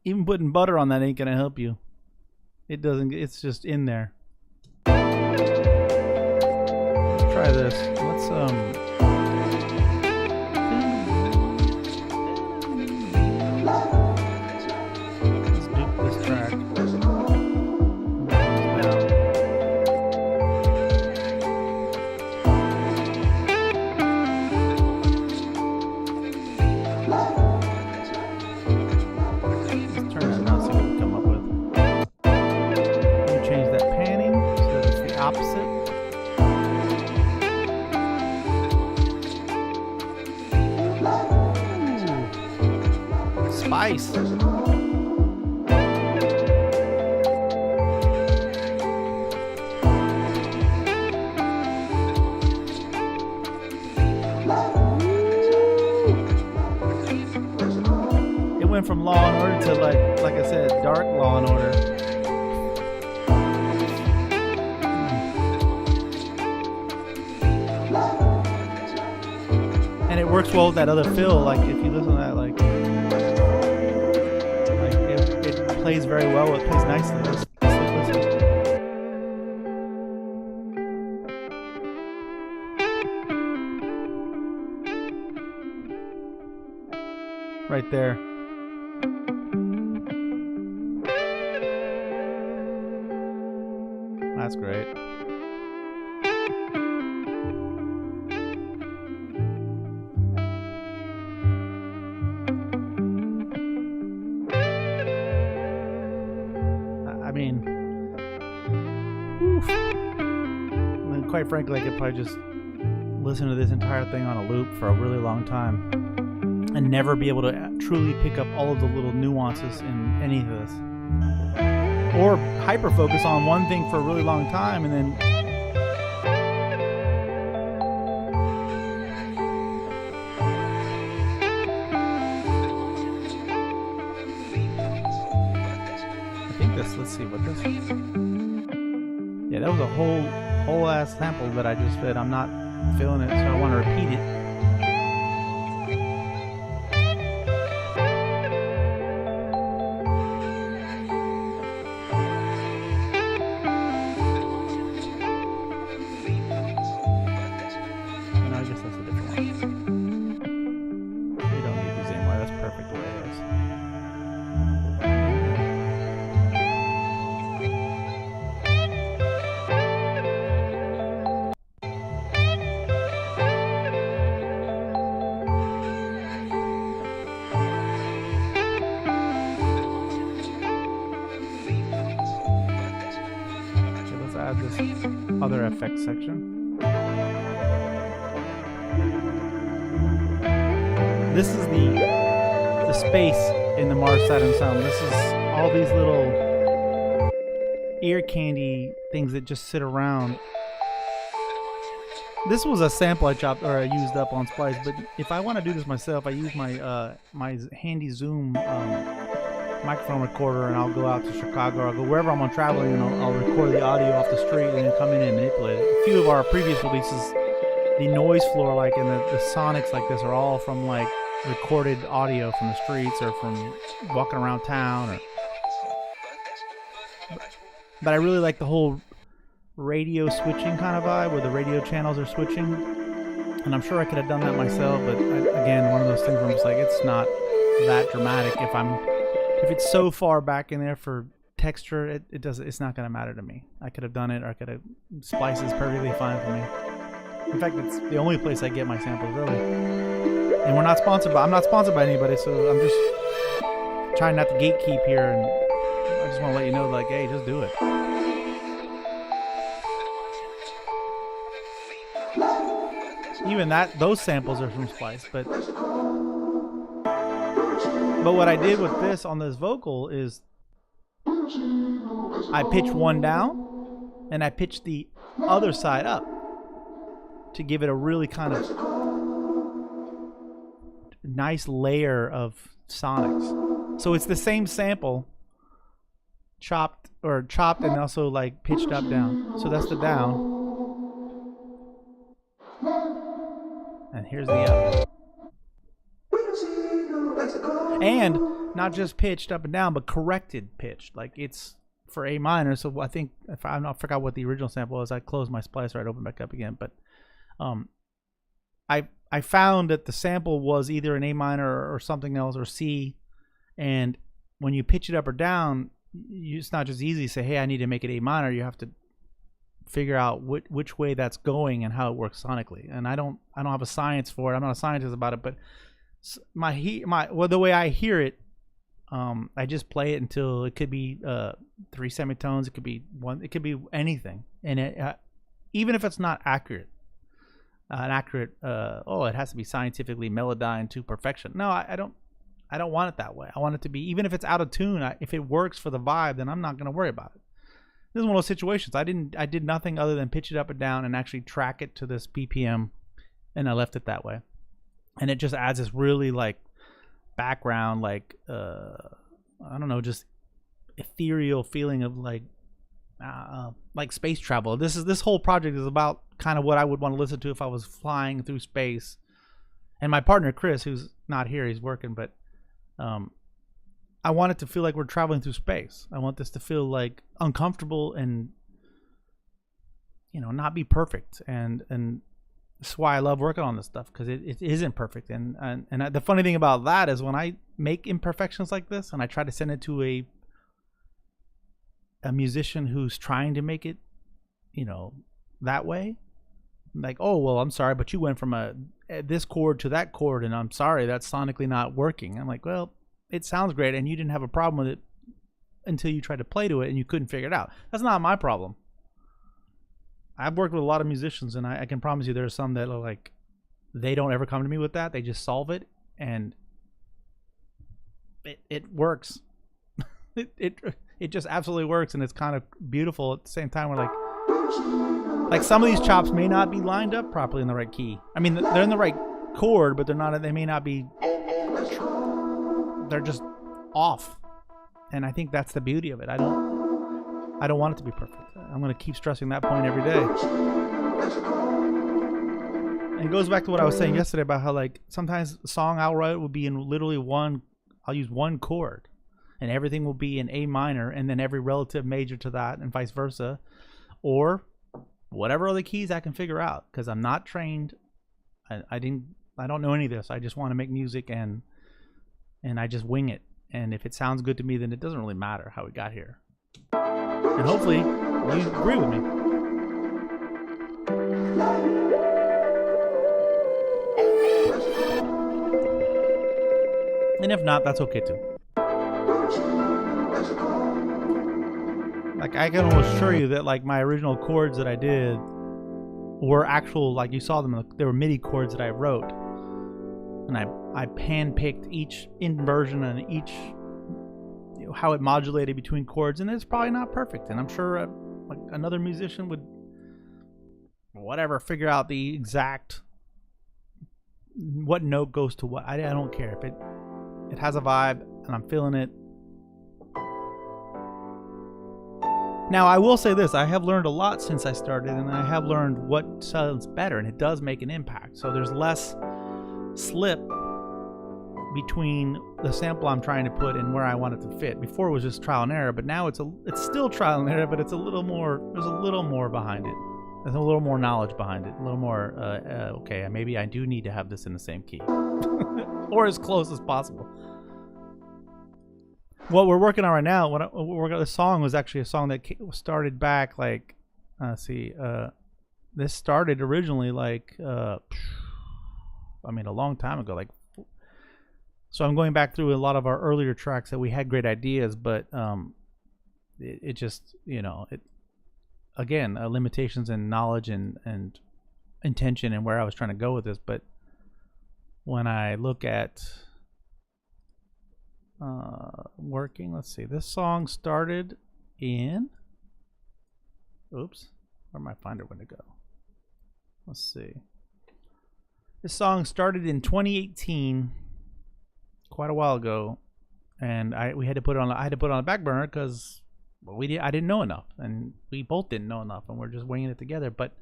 Even putting butter on that ain't gonna help you. It doesn't, it's just in there. Let's try this. Let's dupe this track. Opposite. splice. It went from Law and Order to like I said, dark Law and Order. And it works well with that other fill. Like if you listen to that, like it plays very well. It plays nicely. Let's listen. Right there. That's great. I mean, oof. And quite frankly, I could probably just listen to this entire thing on a loop for a really long time and never be able to truly pick up all of the little nuances in any of this. Or hyper focus on one thing for a really long time and then I think this, let's see what this is. Yeah, that was a whole ass sample that I just fit. I'm not feeling it, so I want to repeat it. This other effects section. This is the space in the Mars Saturn sound. This is all these little ear candy things that just sit around. This was a sample I chopped or I used up on Splice, but if I want to do this myself, I use my my handy Zoom microphone recorder, and I'll go out to Chicago, or I'll go wherever I'm traveling, and I'll record the audio off the street and then come in and manipulate it. A few of our previous releases, the noise floor, like, and the sonics like this are all from like recorded audio from the streets or from walking around town. But I really like the whole radio switching kind of vibe, where the radio channels are switching, and I'm sure I could have done that myself, but again, one of those things where I'm just like, it's not that dramatic. If it's so far back in there for texture, it's not going to matter to me. I could have done it, or I could have Splice is perfectly fine for me. In fact, it's the only place I get my samples, really. And I'm not sponsored by anybody, so I'm just trying not to gatekeep here, and I just want to let you know, like, hey, just do it. Even those samples are from Splice, but what I did with this on this vocal is I pitched one down and I pitched the other side up to give it a really kind of nice layer of sonics. So it's the same sample chopped and also like pitched up down. So that's the down. And here's the up. And not just pitched up and down, but corrected pitched. Like it's for A minor. So I think I forgot what the original sample was. I closed my splicer, I'd open back up again. But I found that the sample was either an A minor or something else, or C. And when you pitch it up or down, it's not just easy to say, hey, I need to make it A minor. You have to figure out which way that's going and how it works sonically. And I don't have a science for it. I'm not a scientist about it, but the way I hear it, I just play it until it could be 3 semitones, it could be one, it could be anything, and it even if it's not accurate, it has to be scientifically melodined to perfection. No, I I don't want it that way. I want it to be, even if it's out of tune, if it works for the vibe, then I'm not going to worry about it. This is one of those situations. I did nothing other than pitch it up and down and actually track it to this BPM, and I left it that way. And it just adds this really like background, like I don't know, just ethereal feeling of like space travel. This whole project is about kind of what I would want to listen to if I was flying through space. And my partner Chris, who's not here, he's working, but I want it to feel like we're traveling through space. I want this to feel like uncomfortable and, you know, not be perfect. And that's why I love working on this stuff, because it isn't perfect. And the funny thing about that is when I make imperfections like this and I try to send it to a musician who's trying to make it, you know, that way, like, oh, well, I'm sorry, but you went from this chord to that chord, and I'm sorry, that's sonically not working. I'm like, well, it sounds great, and you didn't have a problem with it until you tried to play to it and you couldn't figure it out. That's not my problem. I've worked with a lot of musicians, and I can promise you there are some that are like, they don't ever come to me with that. They just solve it, and it works. it just absolutely works, and it's kind of beautiful at the same time. We're like some of these chops may not be lined up properly in the right key. I mean, they're in the right chord, but they may not be. They're just off, and I think that's the beauty of it. I don't want it to be perfect. I'm going to keep stressing that point every day. And it goes back to what I was saying yesterday about how, like, sometimes a song I'll write will be in literally I'll use one chord, and everything will be in A minor, and then every relative major to that, and vice versa, or whatever other keys I can figure out, because I'm not trained. I don't know any of this. I just want to make music, and I just wing it. And if it sounds good to me, then it doesn't really matter how we got here. And hopefully you agree with me. And if not, that's okay too. Like, I can almost assure you that, like, my original chords that I did were actual, like, you saw them, they were MIDI chords that I wrote. And I hand-picked each inversion and each, you know, how it modulated between chords, and it's probably not perfect. And I'm sure like another musician would, whatever, figure out the exact what note goes to what. I don't care if it has a vibe and I'm feeling it. Now, I will say this, I have learned a lot since I started, and I have learned what sounds better, and it does make an impact. So there's less slip between the sample I'm trying to put and where I want it to fit. Before it was just trial and error, but now it's still trial and error, but it's a little more, there's a little more behind it. There's a little more knowledge behind it, a little more, okay, maybe I do need to have this in the same key. Or as close as possible. What we're working on right now, this song was actually a song that started back like, this started originally like, I mean, a long time ago. Like, so I'm going back through a lot of our earlier tracks that we had great ideas, but it just, you know, again, limitations in knowledge and intention and where I was trying to go with this. But when I look at working, let's see, this song started in, oops, where'd my finder window go? Let's see. This song started in 2018, quite a while ago, and I had to put it on the back burner because I didn't know enough, and we both didn't know enough, and we're just winging it together. But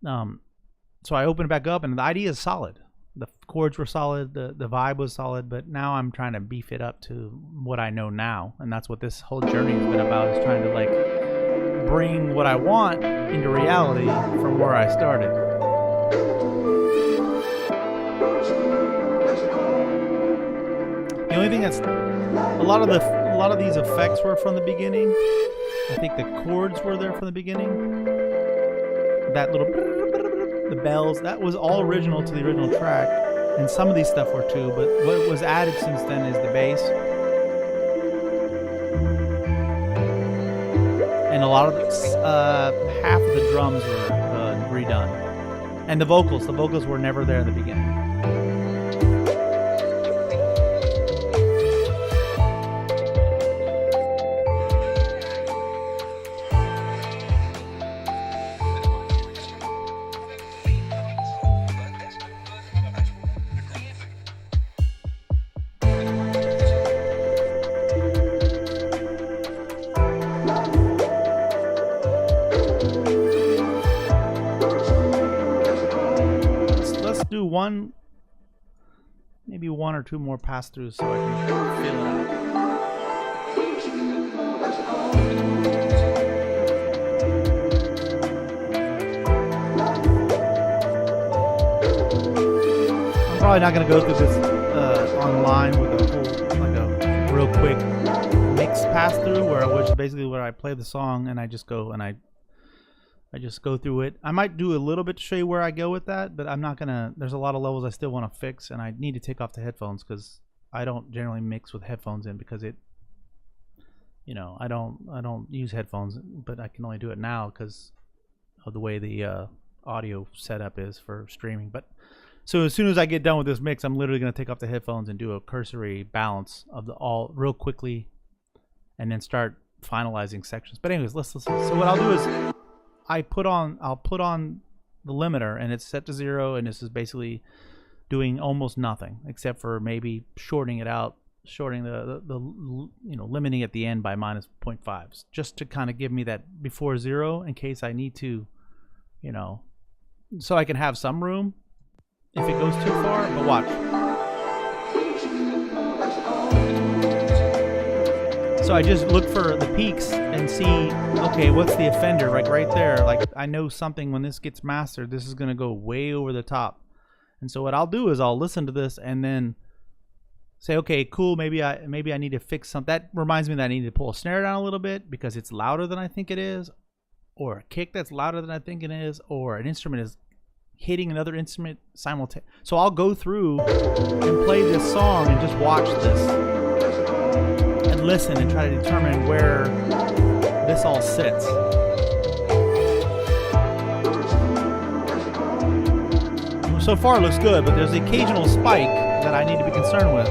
so I opened it back up, and the idea is solid. The chords were solid, the vibe was solid, but now I'm trying to beef it up to what I know now, and that's what this whole journey has been about, is trying to like bring what I want into reality from where I started. The only thing that's a lot of these effects were from the beginning. I think the chords were there from the beginning. That little, the bells, that was all original to the original track, and some of these stuff were too, but what was added since then is the bass. And a lot of half of the drums were redone. And the vocals were never there in the beginning. one or two more pass-throughs so I can feel it out. I'm probably not going to go through this online with a whole, like a real quick mix pass-through, which is basically where I play the song and I just go and I just go through it. I might do a little bit to show you where I go with that, but I'm not gonna. There's a lot of levels I still want to fix, and I need to take off the headphones because I don't generally mix with headphones in because it, you know, I don't use headphones, but I can only do it now because of the way the audio setup is for streaming. But so as soon as I get done with this mix, I'm literally gonna take off the headphones and do a cursory balance of the all real quickly, and then start finalizing sections. But anyways, let's listen. So what I'll do is I'll put on the limiter and it's set to 0, and this is basically doing almost nothing except for maybe shortening it out, shortening the you know, limiting at the end by -0.5, just to kind of give me that before 0 in case I need to, you know, so I can have some room if it goes too far. But watch. So I just look for the peaks and see, okay, what's the offender, like right there. Like I know something when this gets mastered, this is gonna go way over the top. And so what I'll do is I'll listen to this and then say, okay, cool, maybe I need to fix something. That reminds me that I need to pull a snare down a little bit because it's louder than I think it is, or a kick that's louder than I think it is, or an instrument is hitting another instrument simultaneously. So I'll go through and play this song and just watch this. Listen and try to determine where this all sits. So far it looks good, but there's the occasional spike that I need to be concerned with.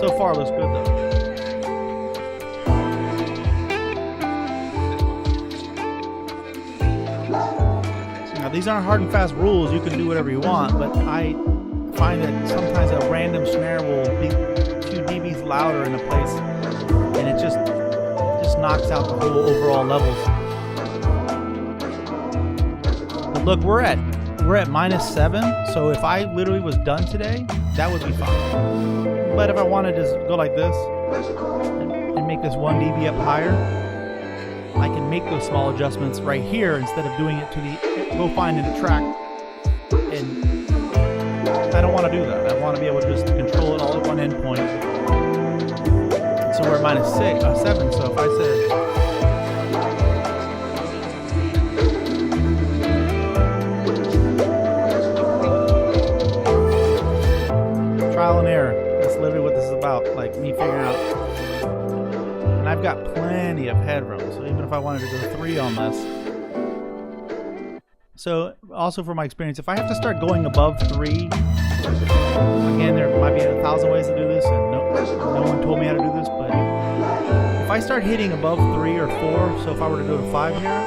So far it looks good though. Now these aren't hard and fast rules. You can do whatever you want, but I find that sometimes a random snare will be 2 dBs louder in a place, and it just knocks out the whole overall levels. But look, we're at -7, so if I literally was done today, that would be fine. But if I wanted to go like this and make this 1 dB up higher, I can make those small adjustments right here instead of doing it to the go find in the track. And I don't want to do that. I want to be able to just control it all at one endpoint. So we're at -7. So if I said, trial and error. That's literally what this is about. Like me figuring out. And I've got plenty of headroom. So even if I wanted to go 3 on this. So also from my experience, if I have to start going above 3, again, there might be 1,000 ways to do this, and no one told me how to do this, but if I start hitting above 3 or 4, so if I were to go to 5 here,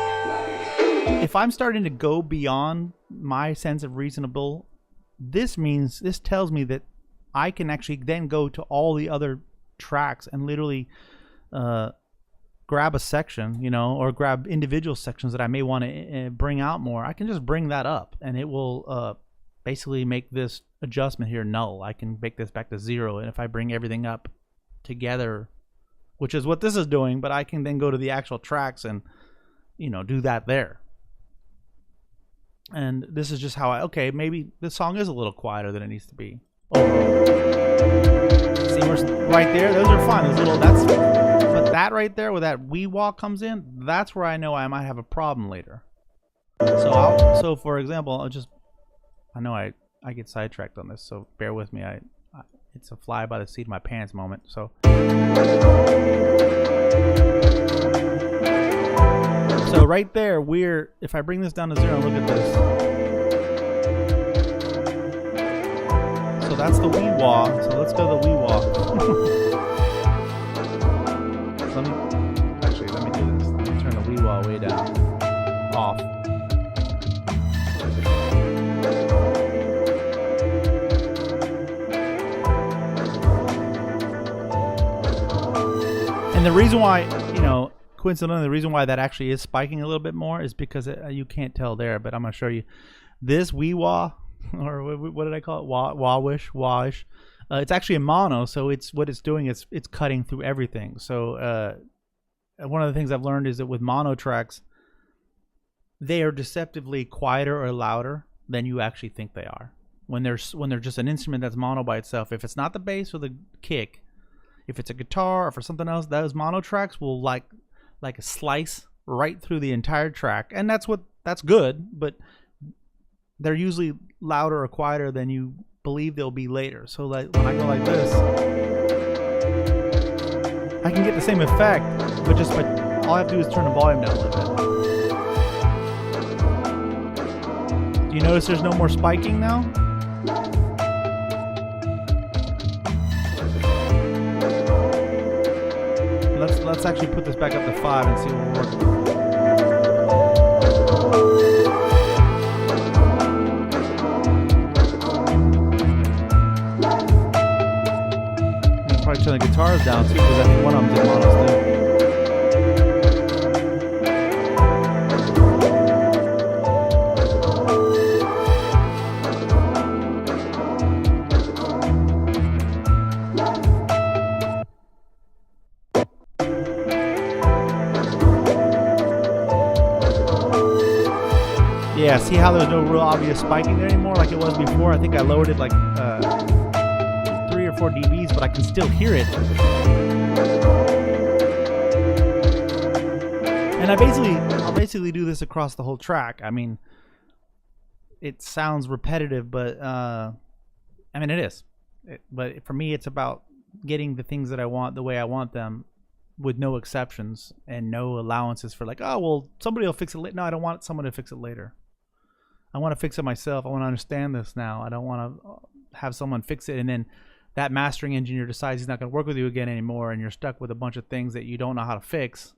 if I'm starting to go beyond my sense of reasonable, this tells me that I can actually then go to all the other tracks and literally grab a section, you know, or grab individual sections that I may want to bring out more. I can just bring that up and it will basically make this adjustment here null. I can make this back to 0, and if I bring everything up together, which is what this is doing, but I can then go to the actual tracks and, you know, do that there. And this is just how okay, maybe this song is a little quieter than it needs to be. Overall. See, we're right there, those are fine. Those little, but that right there where that wee wah comes in, that's where I know I might have a problem later. So for example, I know I get sidetracked on this, so bear with me. It's a fly by the seat of my pants moment. So right there, if I bring this down to 0, look at this. So that's the wee wah. So let's go to the wee wah. Let me do this. Let me turn the wee wah way down. Off. And the reason why, you know, coincidentally, the reason why that actually is spiking a little bit more is because you can't tell there, but I'm going to show you. This wah, or what did I call it? Wawish. It's actually a mono, so what it's doing is it's cutting through everything. So one of the things I've learned is that with mono tracks, they are deceptively quieter or louder than you actually think they are. When they're just an instrument that's mono by itself, if it's not the bass or the kick, if it's a guitar or for something else, those mono tracks will like a slice right through the entire track, and that's good, but they're usually louder or quieter than you believe they'll be later. So like when I go like this, I can get the same effect, but just all I have to do is turn the volume down a little bit. Do you notice there's no more spiking now? Let's actually put this back up to 5 and see what will work. I'll probably turn the guitars down too, because I think one of them's in monos too. Yeah, see how there's no real obvious spiking there anymore like it was before? I think I lowered it like 3 or 4 dBs, but I can still hear it. And I'll basically do this across the whole track. I mean, it sounds repetitive, but I mean it is. But for me, it's about getting the things that I want the way I want them, with no exceptions and no allowances for like, oh well, somebody will fix it later. No, I don't want someone to fix it later. I want to fix it myself. I want to understand this now. I don't want to have someone fix it and then that mastering engineer decides he's not going to work with you again anymore, and you're stuck with a bunch of things that you don't know how to fix.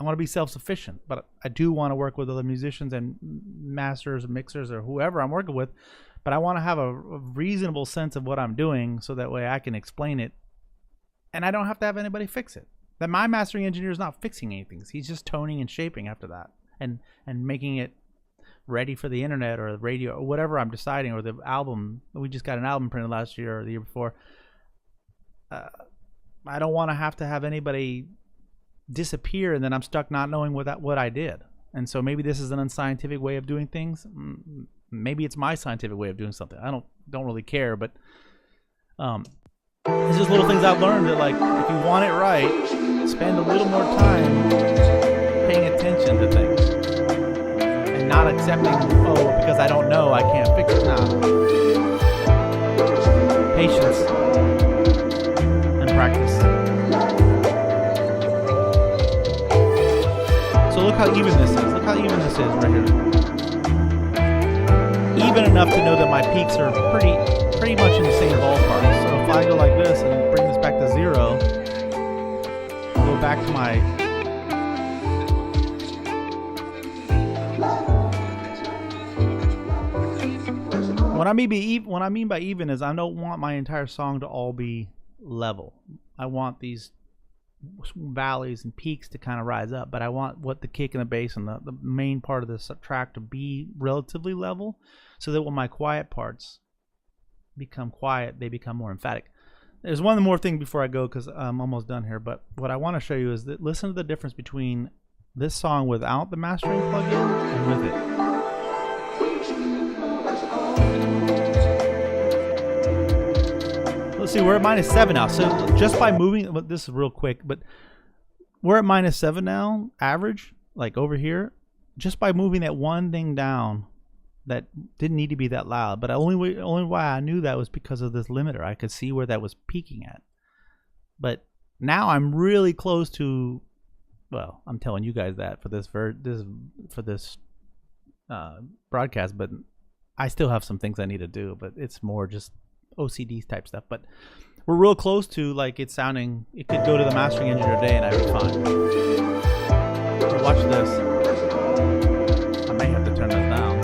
I want to be self-sufficient, but I do want to work with other musicians and masters, mixers, or whoever I'm working with. But I want to have a reasonable sense of what I'm doing, so that way I can explain it, and I don't have to have anybody fix it. That my mastering engineer is not fixing anything; he's just toning and shaping after that, and making it ready for the internet or the radio or whatever I'm deciding, or the album. We just got an album printed last year or the year before. I don't want to have anybody disappear and then I'm stuck not knowing what I did. And so maybe this is an unscientific way of doing things. Maybe it's my scientific way of doing something. I don't really care, but it's just little things I've learned that, like, if you want it right, spend a little more time paying attention to things and not accepting, oh, because I don't know, I can't fix it. Nah. Patience and practice. So look how even this is. Look how even this is right here. Even enough to know that my peaks are pretty much in the same ballpark. So if I go like this and bring this back to 0, go back to my what I mean by even is I don't want my entire song to all be level. I want these valleys and peaks to kind of rise up, but I want what the kick and the bass and the main part of this track to be relatively level, so that when my quiet parts become quiet, they become more emphatic. There's one more thing before I go, because I'm almost done here, but what I want to show you is that listen to the difference between this song without the mastering plugin and with it. Let's see, we're at -7 now. So just by moving, this is real quick, but we're at -7 now, average, like over here, just by moving that one thing down that didn't need to be that loud. But only why I knew that was because of this limiter. I could see where that was peaking at. But now I'm really close to, well, I'm telling you guys that for this broadcast, but I still have some things I need to do, but it's more just OCD type stuff. But we're real close to, like, it sounding, it could go to the mastering engineer today and I'd be fine. But watch this. I may have to turn that down.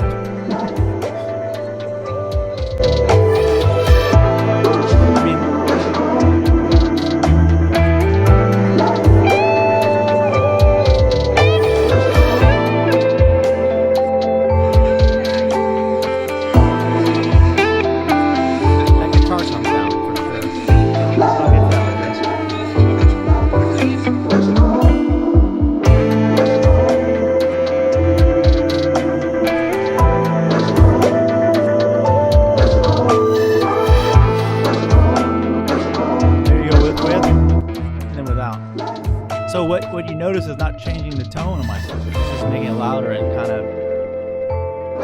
I mean, louder and kind of,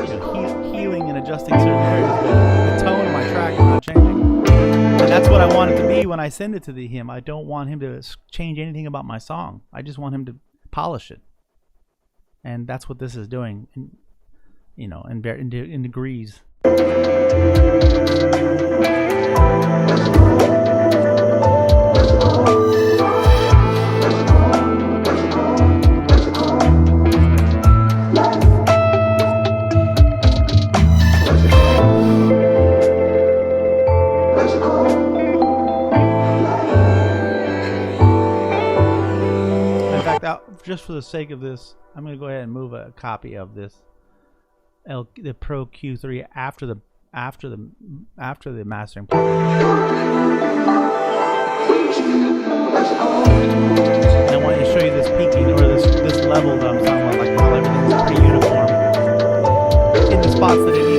you know, healing and adjusting certain areas, but the tone of my track is not changing. And that's what I want it to be when I send it to him. I don't want him to change anything about my song. I just want him to polish it. And that's what this is doing, you know, in degrees. Just for the sake of this, I'm going to go ahead and move a copy of this the Pro Q3 after the mastering. I want to show you this peaking, or this level that I'm talking about, like how everything's pretty uniform in the spots that it needs.